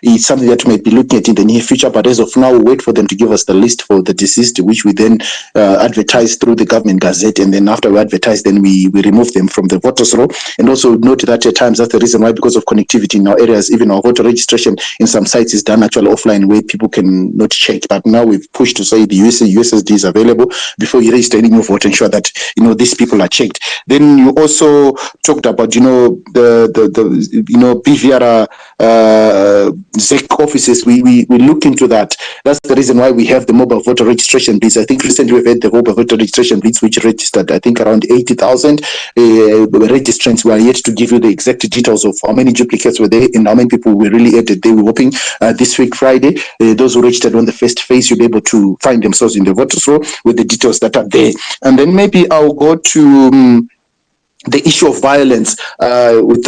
it's something that we might be looking at in the near future. But as of now, we wait for them to give us the list for the deceased, which we then advertise through the government gazette, and then after we advertise, then we remove them from the voters roll. And also note that at times that's the reason why, because of connectivity in our areas, even our voter registration in some sites is done actually offline, where people can not check. But now we've pushed to say the USSD is available before you register any new vote, ensure that these people are checked. Then you also talked about the BVR ZEC offices. We look into that. That's the reason why we have the mobile voter registration bits. I think recently we've had the mobile voter registration bits, which registered I think around 80,000 registrants. We are yet to give you the exact details of how many duplicates were there and how many people we really added. They were hoping this week Friday, those who registered on the first phase, you'll be able to find themselves in the voters roll with the details that are there. And then maybe I'll go to the issue of violence with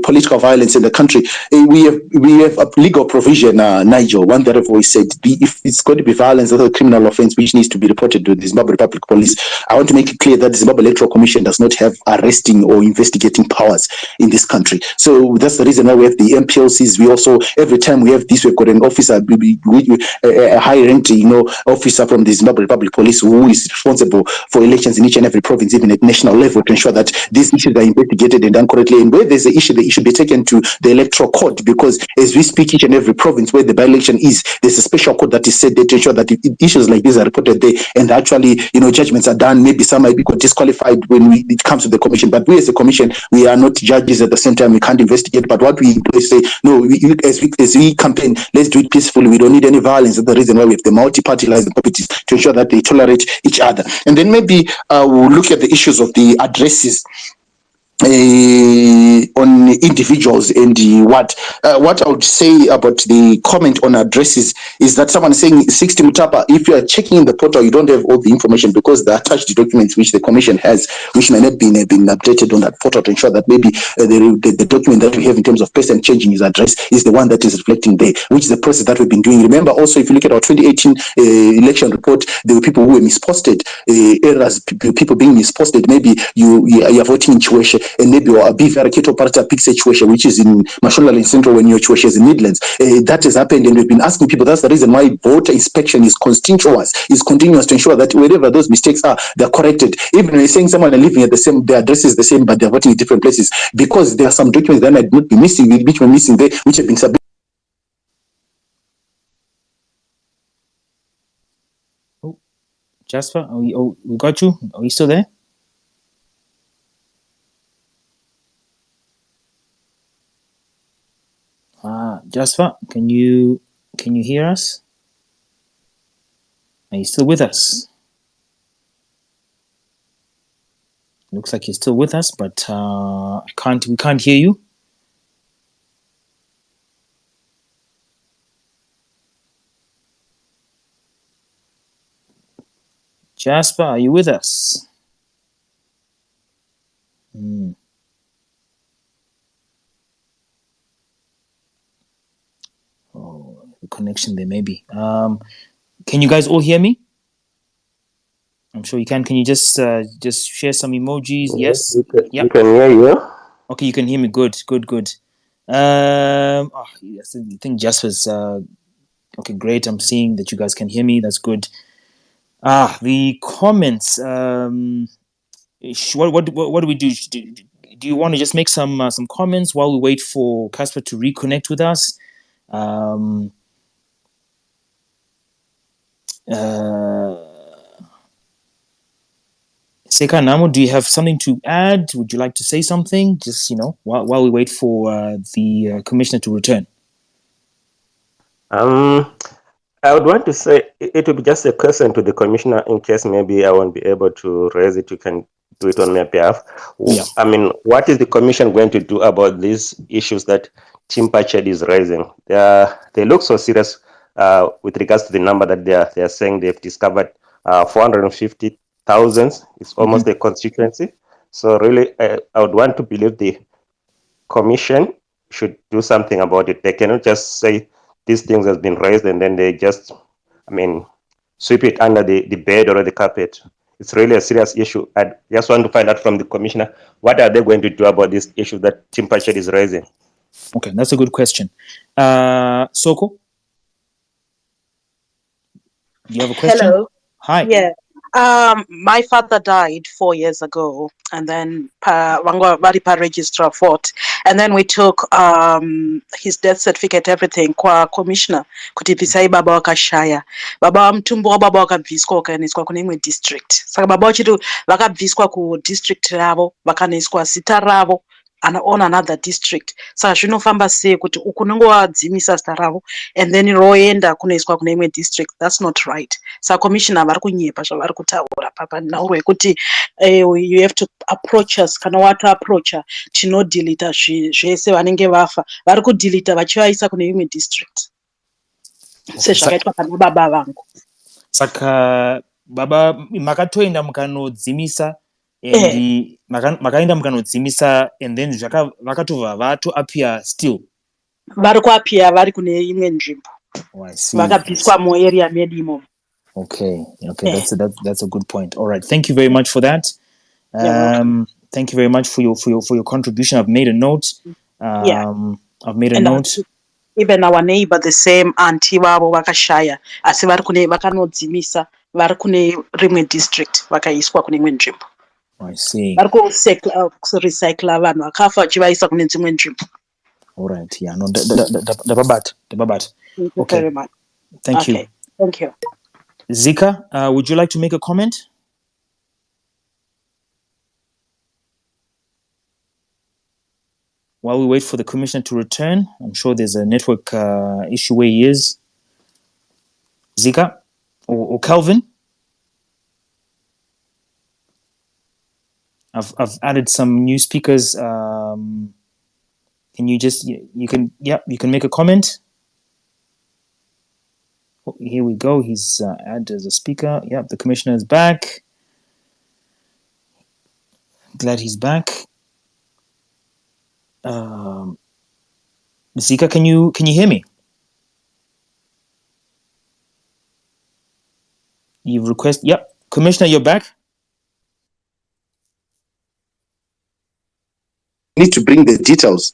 political violence in the country. We have a legal provision, Nigel, one that I've always said, if it's going to be violence, that's a criminal offense which needs to be reported to the Zimbabwe Republic Police. I want to make it clear that the Zimbabwe Electoral Commission does not have arresting or investigating powers in this country. So that's the reason why we have the MPLCs. We also, every time we have this, we've got an officer, a high-ranked officer from the Zimbabwe Republic Police who is responsible for elections in each and every province, even at national level, to ensure that these issues are investigated and done correctly. And where there's an issue, the issue be taken to the electoral court, because as we speak, each and every province where the by-election is, there's a special court that is set there to ensure that issues like these are reported there, and actually, judgments are done. Maybe some might be disqualified when it comes to the commission, but we as a commission, we are not judges. At the same time, we can't investigate. But what we do is say, no, as we campaign, let's do it peacefully. We don't need any violence. That's the reason why we have the multi-party liaison committees, to ensure that they tolerate each other. And then maybe we'll look at the issues of the addresses on individuals. And what I would say about the comment on addresses is that someone is saying 60 Mutapa, if you are checking in the portal, you don't have all the information, because the attached documents which the commission has, which may not been updated on that portal, to ensure that maybe the document that we have in terms of person changing his address is the one that is reflecting there, which is the process that we've been doing. Remember also, if you look at our 2018 election report, there were people who were misposted, errors, people being misposted. Maybe you are voting in Chiweshe, and maybe a BVR Keto Parata Pix Chiweshe, which is in Mashonaland Central, when your Chiweshe is in Midlands. That has happened, and we've been asking people. That's the reason why voter inspection is continuous to ensure that wherever those mistakes are, they're corrected. Even when you're saying someone are living at the address is the same, but they're voting in different places, because there are some documents that might not be missing, which were missing there, which have been submitted. Jasper, we got you. Are you still there? Jasper, can you hear us? Are you still with us? Looks like you're still with us, but we can't hear you. Jasper, are you with us? Oh, the connection there maybe. Can you guys all hear me? I'm sure you can. Can you just share some emojis? Yes. We can hear you. Okay, you can hear me. Good. I think Jasper's okay. Great. I'm seeing that you guys can hear me. That's good. The comments. What do we do? Do you want to just make some comments while we wait for Casper to reconnect with us? Seka Namo, do you have something to add? Would you like to say something? Just while we wait for the commissioner to return. I would want to say it would be just a question to the commissioner, in case maybe I won't be able to raise it. You can do it on my behalf. Yeah. I mean, what is the commission going to do about these issues that Tim Pachedi is raising? They look so serious with regards to the number that they are saying they've discovered. 450,000 is almost a constituency. So really, I would want to believe the commission should do something about it. They cannot just say these things has been raised and then they just, sweep it under the bed or the carpet. it's really a serious issue. I just want to find out from the commissioner, what are they going to do about this issue that Tim Pachet is raising? Okay, that's a good question. Soko, do you have a question? Hello. Hi. Yeah. My father died 4 years ago, and then Varipa registrar fought, and then we took his death certificate, everything, kwa commissioner kuti pisai baba wakashaya. Baba wa mtumbo wa baba wakabviswa wakaendeswa kune imwe district. Saka baba wachitu vakabviswa ku district ravo vakaendeswa zita ravo on another district. Saka zvinofamba sei kuti uku nongowadzimisa zita ravo and then roenda kunoiswa kune imwe district. That's not right. Saka commissioner vari kunyepa zvavari kutaura papa nauro yekuti you have to approach us, kana watu approacha tinodeleta zvese vanenge vafa vari kudeleta vachivaisa kune imwe district sezvakaitwa pana baba vangu. Saka baba makatoenda mukanodzimisa and makaenda mukanodzimisa and then vakatobva vatoappear still vari kuappear vari kune imwe nzvimbo vakabviswa muarea medu imomo. Okay, that's a good point. All right, thank you very much for that. Thank you very much for your contribution. I've made a note. I've made a note. Even our neighbor, the same auntie wavo vakashaya asi vari kune vakanodzimisa vari kune rimwe district vakaiswa kune imwe nzvimbo. I see. Vari kurecycla vanhu vakafa vachivaisa kune dzimwe nzvimbo. All right, yeah, no, dababat. Thank you Okay. very much. Thank you. Thank you. Zika, would you like to make a comment? While we wait for the commissioner to return, I'm sure there's a network issue where he is. Zika or Calvin? I've added some new speakers. Can you just you can make a comment? Oh, here we go. He's added as a speaker. Yeah, the commissioner is back. Glad he's back. Zika, can you hear me? You've requested. Yep, Commissioner, you're back. Need to bring the details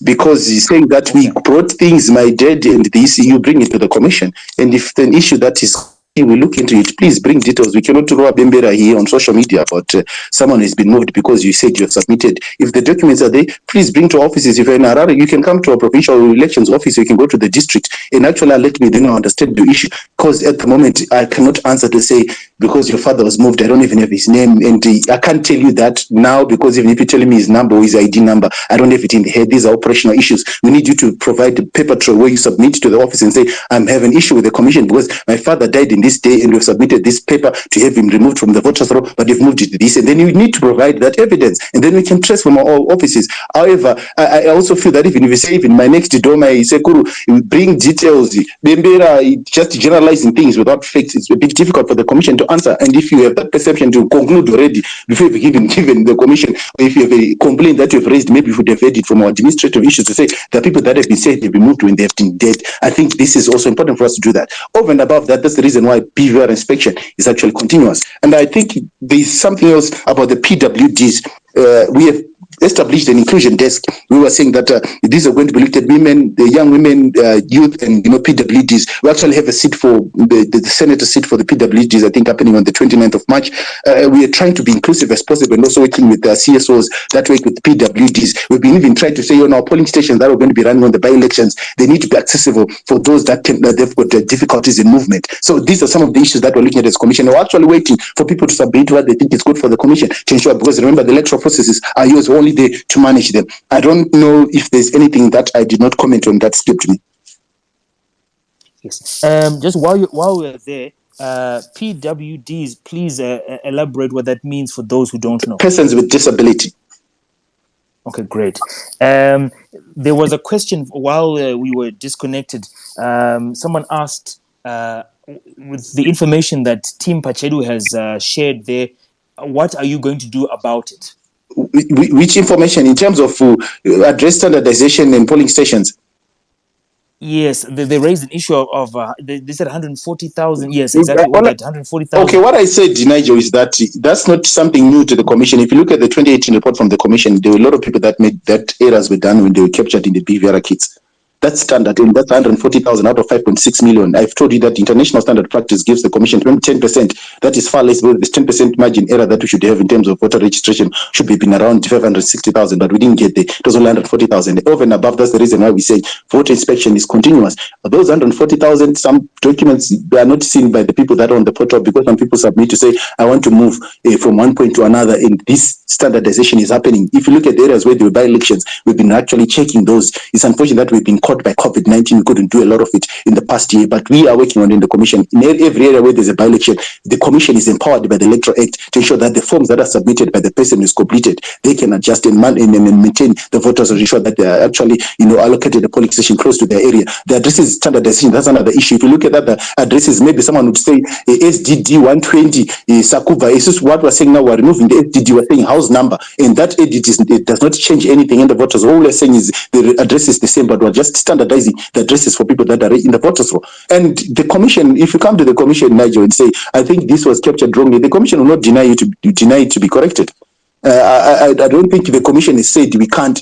because he's saying that we brought things, my dad and this, you bring it to the commission. And if the issue that is, we look into it, please bring details. We cannot throw a bembera here on social media, but someone has been moved because you said you have submitted. If the documents are there, please bring to offices. If you're in Harare, you can come to a provincial elections office, you can go to the district and actually let me then understand the issue. Because at the moment, I cannot answer to say, because your father was moved, I don't even have his name. And I can't tell you that now, because even if you tell me his number or his ID number, I don't have it in the head. These are operational issues. We need you to provide the paper trail where you submit to the office and say, I'm having an issue with the commission because my father died in this day and we've submitted this paper to have him removed from the voters roll, but they've moved it to this. And then you need to provide that evidence. And then we can trace from our offices. However, I also feel that even if you say, even my next door, my Sekuru, you bring details, Bembera, just generalizing things without facts, it's a bit difficult for the commission to answer. And if you have that perception to conclude already before you've even given the commission, or if you have a complaint that you've raised, maybe you would have heard it from our administrative issues to say the people that have been said they've been moved when they've been dead. I think this is also important for us to do that. Over and above that, that's the reason why PVR inspection is actually continuous. And I think there's something else about the PWDs. We have established an inclusion desk. We were saying that these are going to be looked at women, the young women, youth, and PWDs. We actually have a seat for the senator seat for the PWDs, I think happening on the 29th of March. We are trying to be inclusive as possible and also working with CSOs that work with PWDs. We've been even trying to say on our polling stations that are going to be running on the by-elections, they need to be accessible for those that they've got difficulties in movement. So these are some of the issues that we're looking at as commission. We're actually waiting for people to submit what they think is good for the commission to ensure, because remember, the electoral processes are yours, only there to manage them. I don't know if there's anything that I did not comment on that skipped me. Yes. Just while we're there, PWDs, please elaborate what that means for those who don't know. Persons with disability. Okay, great. There was a question while we were disconnected. Someone asked, with the information that Team Pachedu has shared there, what are you going to do about it? Which information in terms of address standardization and polling stations? Yes, they raised an issue of they said 140,000. Yes, exactly what that 140,000. Okay, what I said, Nigel, is that that's not something new to the commission. If you look at the 2018 report from the commission, there were a lot of people that made that errors were done when they were captured in the BVR kits. That's standard, and that's 140,000 out of 5.6 million. I've told you that international standard practice gives the commission 10%. That is far less, but this 10% margin error that we should have in terms of voter registration should be been around 560,000, but we didn't get there. It was only 140,000. Over and above, that's the reason why we say voter inspection is continuous. Those 140,000, some documents they are not seen by the people that are on the portal, because some people submit to say, I want to move from one point to another, and this standardization is happening. If you look at the areas where there were by-elections, we've been actually checking those. It's unfortunate that we've been caught by COVID-19. We couldn't do a lot of it in the past year, but we are working on it in the commission. In every area where there's a by-election, the commission is empowered by the Electoral Act to ensure that the forms that are submitted by the person who is completed, they can adjust and maintain the voters and ensure that they are actually, allocated a polling station close to their area. The addresses standardization, that's another issue. If you look at that, the addresses, maybe someone would say SDD 120 Sakuva. It's just what we're saying now. We're removing the SDD. We're saying house number, and that edit it does not change anything in the voters. All we're saying is the address is the same, but we're just standardizing the addresses for people that are in the voters roll. And the commission, if you come to the commission, Nigel, and say, I think this was captured wrongly, the commission will not deny it to be corrected. I don't think the commission has said we can't.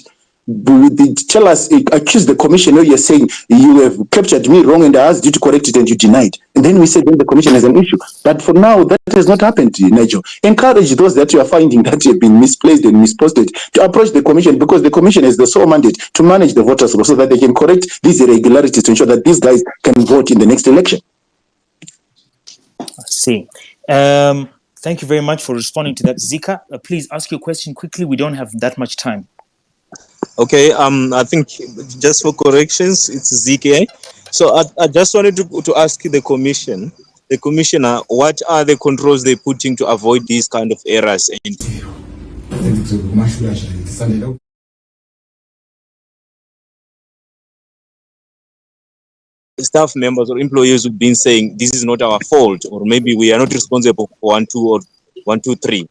Tell us, accuse the commission. You're saying you have captured me wrong and I asked you to correct it and you denied. And then we said then the commission has an issue. But for now, that has not happened, Nigel. Encourage those that you are finding that have been misplaced and misposted to approach the commission, because the commission has the sole mandate to manage the voters roll so that they can correct these irregularities to ensure that these guys can vote in the next election. I see. Thank you very much for responding to that. Zika, please ask your question quickly. We don't have that much time. Okay, I think just for corrections, it's ZK. So I just wanted to ask the commissioner, what are the controls they're putting to avoid these kind of errors? And staff members or employees who've been saying this is not our fault, or maybe we are not responsible for 1, 2, or 1, 2, 3.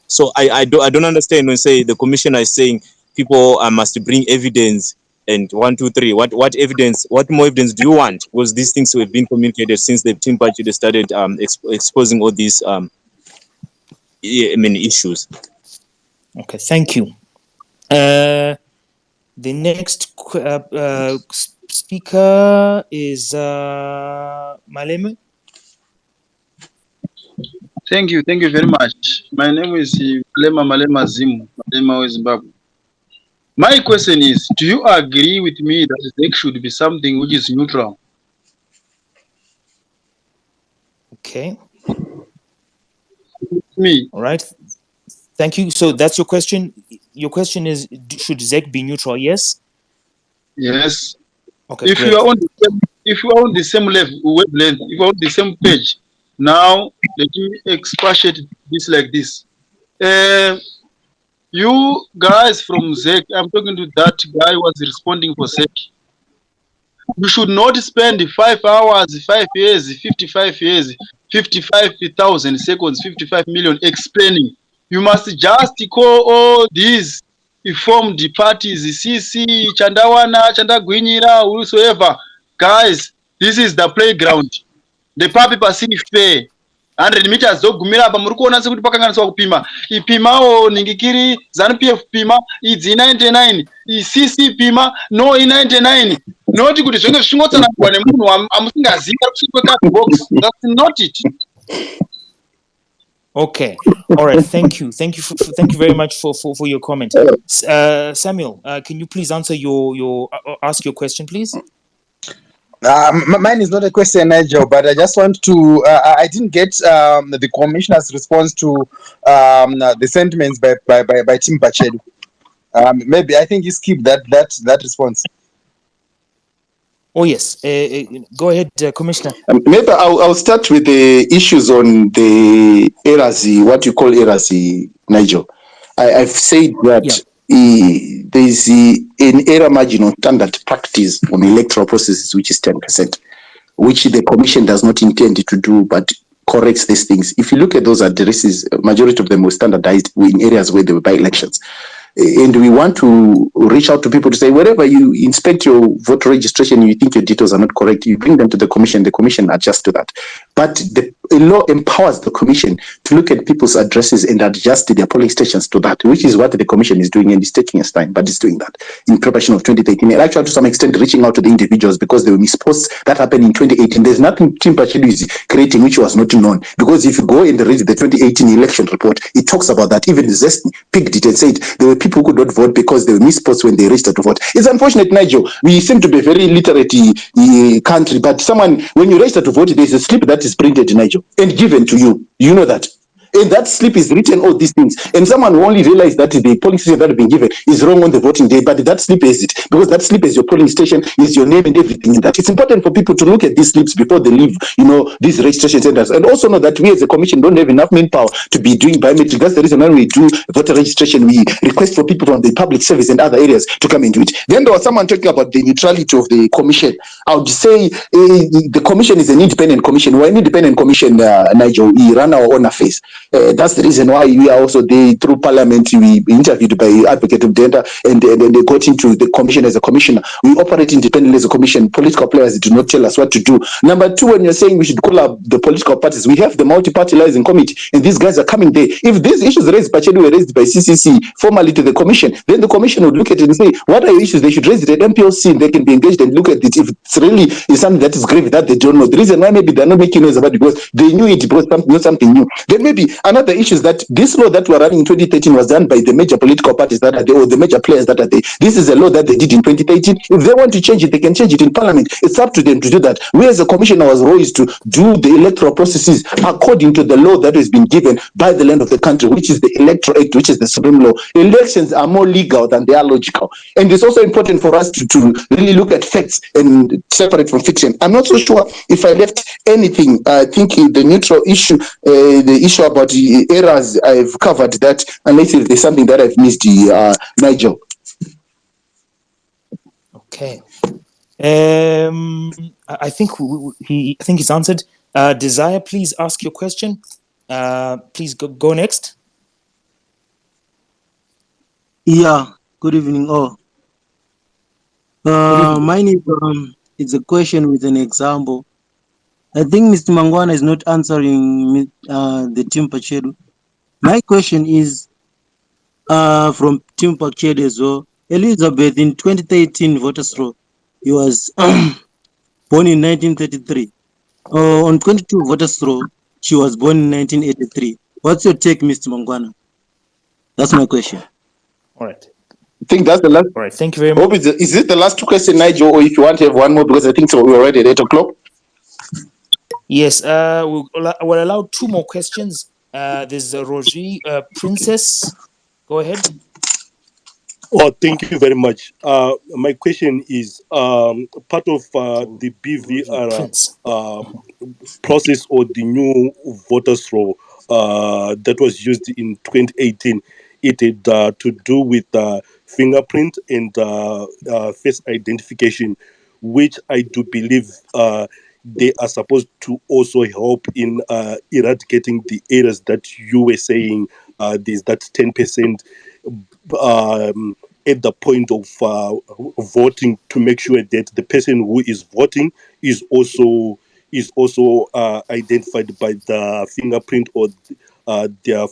So I don't understand when say the commissioner is saying people must bring evidence and 1, 2, 3. What evidence? What more evidence do you want? Because these things have been communicated since the team budget started exposing all these many issues. Okay, thank you. The next speaker is Malema. Thank you very much. My name is Malema Zimu, Malema Zimbabwe. My question is, do you agree with me that ZEC should be something which is neutral? Okay. Me. All right. Thank you. So that's your question. Your question is, should ZEC be neutral? Yes? Yes. Okay, if great. you are on the same level, wavelength, if you are on the same page, now let me expatiate this like this. You guys from ZEC, I'm talking to that guy who was responding for ZEC. You should not spend 5 hours, 5 years, 55 years, 55,000 seconds, 55 million explaining. You must just call all these informed parties, CC, Chandawana, Chandagwinyira, whosoever. Guys, this is the playground. The paper see fair. 100 meters zogumira apa muri kuona sekuti pakanganiswa kupima ipimawo ningikiri ZANU-PF pima idzi 99 CC pima no 99 noti kuti zvenge zvingotsanangurwa nemunhu amusingazivi kusvikwe card box. That's not it. Okay. All right. Thank you. Thank you very much for your comment. Samuel, can you please answer ask your question, please? Mine is not a question, Nigel, but I just want to. I didn't get the commissioner's response to the sentiments by Tim Pachedu. Maybe I think you skipped that response. Oh yes. Go ahead, Commissioner. Maybe I'll start with the issues on the errors, what you call errors, Nigel. I've said that. Yeah. There's an error margin on standard practice on electoral processes, which is 10%, which the commission does not intend to do, but corrects these things. If you look at those addresses, majority of them were standardized in areas where they were by elections. And we want to reach out to people to say, wherever you inspect your voter registration, you think your details are not correct, you bring them to the commission adjusts to that. But the law empowers the commission to look at people's addresses and adjust their polling stations to that, which is what the commission is doing, and it's taking its time, but it's doing that in preparation of 2013. And actually, to some extent, reaching out to the individuals because they were misposts that happened in 2018. There's nothing Tim Pachedu is creating which was not known, because if you go and read the 2018 election report, it talks about that. Even ZEC picked it and said there were people who could not vote because they were misposts when they registered to vote. It's unfortunate, Nigel. We seem to be a very literate country, but when you register to vote, there's a slip that is printed, Nigel, and given to you. You know that. And that slip is written all these things. And someone will only realize that the polling station that has been given is wrong on the voting day, but that slip is it. Because that slip is your polling station, is your name and everything in that. It's important for people to look at these slips before they leave, these registration centers. And also know that we as a commission don't have enough manpower to be doing biometric. That's the reason when we do voter registration, we request for people from the public service and other areas to come into it. Then there was someone talking about the neutrality of the commission. I would say the commission is an independent commission. We're an independent commission, Nigel. We run our own affairs. That's the reason why we are also there through Parliament. We interviewed by Advocate of Data, and they got into the commission as a commissioner. We operate independently as a commission. Political players do not tell us what to do. Number two, when you're saying we should call up the political parties, we have the multi-party liaison committee, and these guys are coming there. If these issues raised by Pachedu were raised by CCC formally to the commission, then the commission would look at it and say, what are your issues? They should raise it at MPLC, and they can be engaged and look at it. If it's really is something that is grave that they don't know, the reason why maybe they're not making noise about it because they knew it was not something new. Then maybe another issue is that this law that we're running in 2013 was done by the major political parties that are there, or the major players that are there. This is a law that they did in 2013. If they want to change it, they can change it in Parliament. It's up to them to do that. We as a commission, our role is to do the electoral processes according to the law that has been given by the land of the country, which is the Electoral Act, which is the supreme law. Elections are more legal than they are logical. And it's also important for us to really look at facts and separate from fiction. I'm not so sure if I left anything. I think the neutral issue, the issue about the errors, I've covered that, unless if there's something that I've missed, Nigel. Okay. I think he's answered. Desire, please ask your question. Please go next. Yeah. Good evening, all. Mine is a question with an example. I think Mr. Mangwana is not answering the Tim Pachedu. My question is from Tim Pachedu as well. Elizabeth, in 2013 voters roll, he was born in 1933. On 22 voters roll, she was born in 1983. What's your take, Mr. Mangwana? That's my question. All right. I think that's the last. All right. Thank you very much. Is it the last two questions, Nigel, or if you want to have one more, because I think so we're already at 8 o'clock. Yes. We'll allow two more questions. There's Roger Princess. Go ahead. Oh, thank you very much. My question is part of the BVR process or the new voters roll that was used in 2018. It had to do with fingerprint and face identification, which I do believe they are supposed to also help in eradicating the errors that you were saying. There's that 10%. At the point of voting, to make sure that the person who is voting is also identified by the fingerprint or their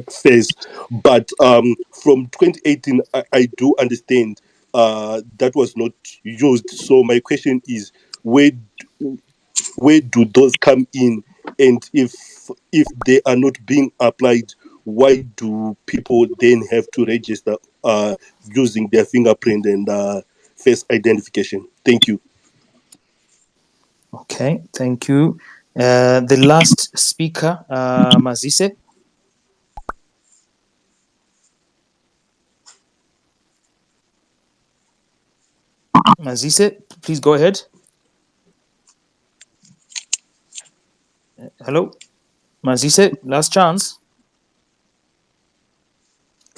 face. But from 2018, I do understand that was not used. So my question is, where do those come in? And if they are not being applied, why do people then have to register using their fingerprint and face identification? Thank you. Okay, thank you. The last speaker, Mazise. Mazise, please go ahead. Hello, Mazise, last chance.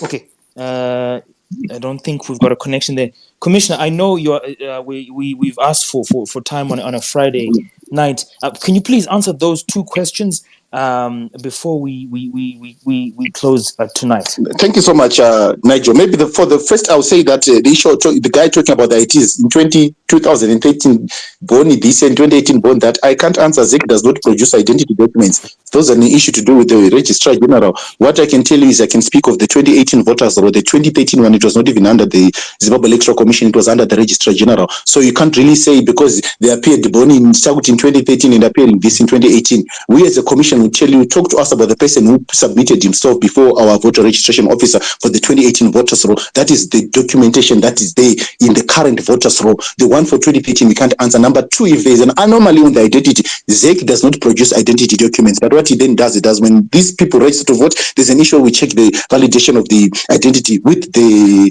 Okay, I don't think we've got a connection there. Commissioner, I know you're. We've asked for time on a Friday night. Can you please answer those two questions? before we close tonight? Thank you so much, Nigel. Maybe for the first, I'll say that the issue, the guy talking about the ITs in 2013 born this and 2018 born that, I can't answer. ZEC does not produce identity documents. Those are an issue to do with the Registrar General. What I can tell you is I can speak of the 2018 voters or the 2013 one. It was not even under the Zimbabwe Electoral Commission. It was under the Registrar General. So you can't really say because they appeared born in Sagut in 2013 and appearing this in 2018. We as a commission will tell you, talk to us about the person who submitted himself before our voter registration officer for the 2018 voters roll. That is the documentation that is there in the current voters roll. The one for 2013 we can't answer. Number two, if there's an anomaly on the identity, ZEC does not produce identity documents. But what he then does, it does when these people register to vote, there's an issue. We check the validation of the identity with the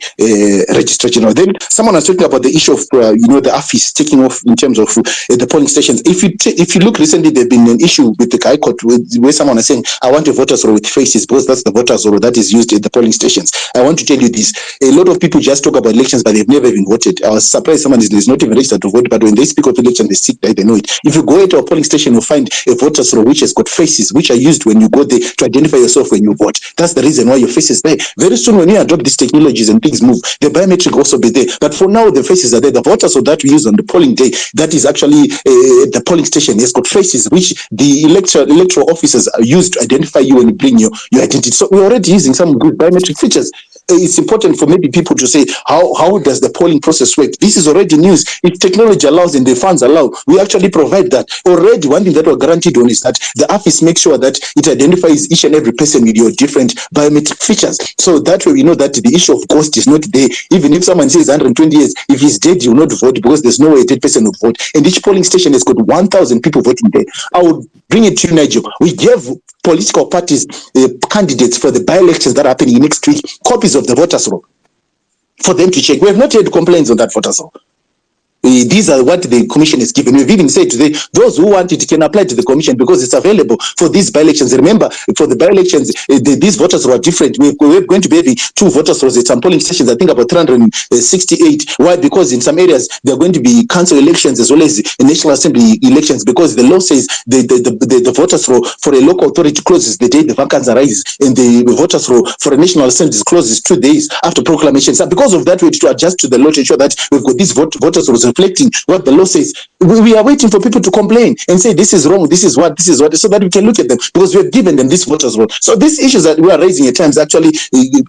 Registrar General. Then someone was talking about the issue of the office taking off in terms of the polling stations. If you look recently, there's been an issue with the High Court where someone is saying, I want a voters roll with faces, because that's the voters roll that is used at the polling stations. I want to tell you this. A lot of people just talk about elections, but they've never even voted. I was surprised someone is not even registered to vote, but when they speak of elections, they sit there, they know it. If you go into a polling station, you'll find a voters roll which has got faces, which are used when you go there to identify yourself when you vote. That's the reason why your face is there. Very soon, when you adopt these technologies and things move, the biometric will also be there. But for now, the faces are there. The voters roll that we use on the polling day, that is actually the polling station, has got faces which the electoral officers are used to identify you and bring your identity. So we're already using some good biometric features. It's important for maybe people to say, how does the polling process work? This is already news. If technology allows and the funds allow, we actually provide that. Already, one thing that we're guaranteed on is that the office makes sure that it identifies each and every person with your different biometric features. So that way we know that the issue of ghost is not there. Even if someone says 120 years, if he's dead, you will not vote because there's no way a dead person would vote. And each polling station has got 1,000 people voting there. I would bring it to you, Nigel. We gave political parties candidates for the by-elections that are happening next week copies of the voters roll for them to check. We have not had complaints on that voters roll. These are what the commission has given. We've even said today, those who want it can apply to the commission because it's available for these by-elections. Remember, for the by-elections, these voters were different. We're going to be having 2 voters rolls at some polling stations, I think about 368. Why? Because in some areas, there are going to be council elections as well as National Assembly elections, because the law says the voters roll for a local authority closes the day the vacancy arises, and the voters roll for a National Assembly closes 2 days after proclamation. So because of that, we have to adjust to the law to ensure that we've got these voters rolls reflecting what the law says. We are waiting for people to complain and say this is wrong, this is what, so that we can look at them, because we have given them this voters roll. So these issues that we are raising at times actually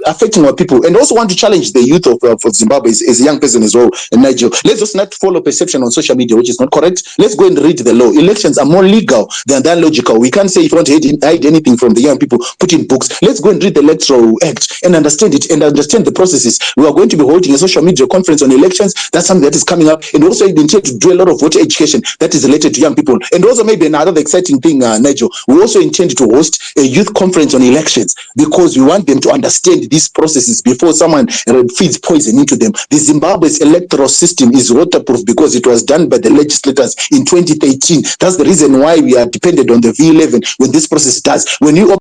affecting our people, and also want to challenge the youth of Zimbabwe as a young person as well. And Nigel, let's just not follow perception on social media, which is not correct. Let's go and read the law. Elections are more legal than logical. We can't say if you want to hide anything from the young people, put in books. Let's go and read the Electoral Act and understand it and understand the processes. We are going to be holding a social media conference on elections. That's something that is coming up, and also we intend to do a lot of voter education that is related to young people. And also maybe another exciting thing, Nigel, we also intend to host a youth conference on elections, because we want them to understand these processes before someone feeds poison into them. The Zimbabwe's electoral system is waterproof because it was done by the legislators in 2013. That's the reason why we are dependent on the V11 when this process does. When you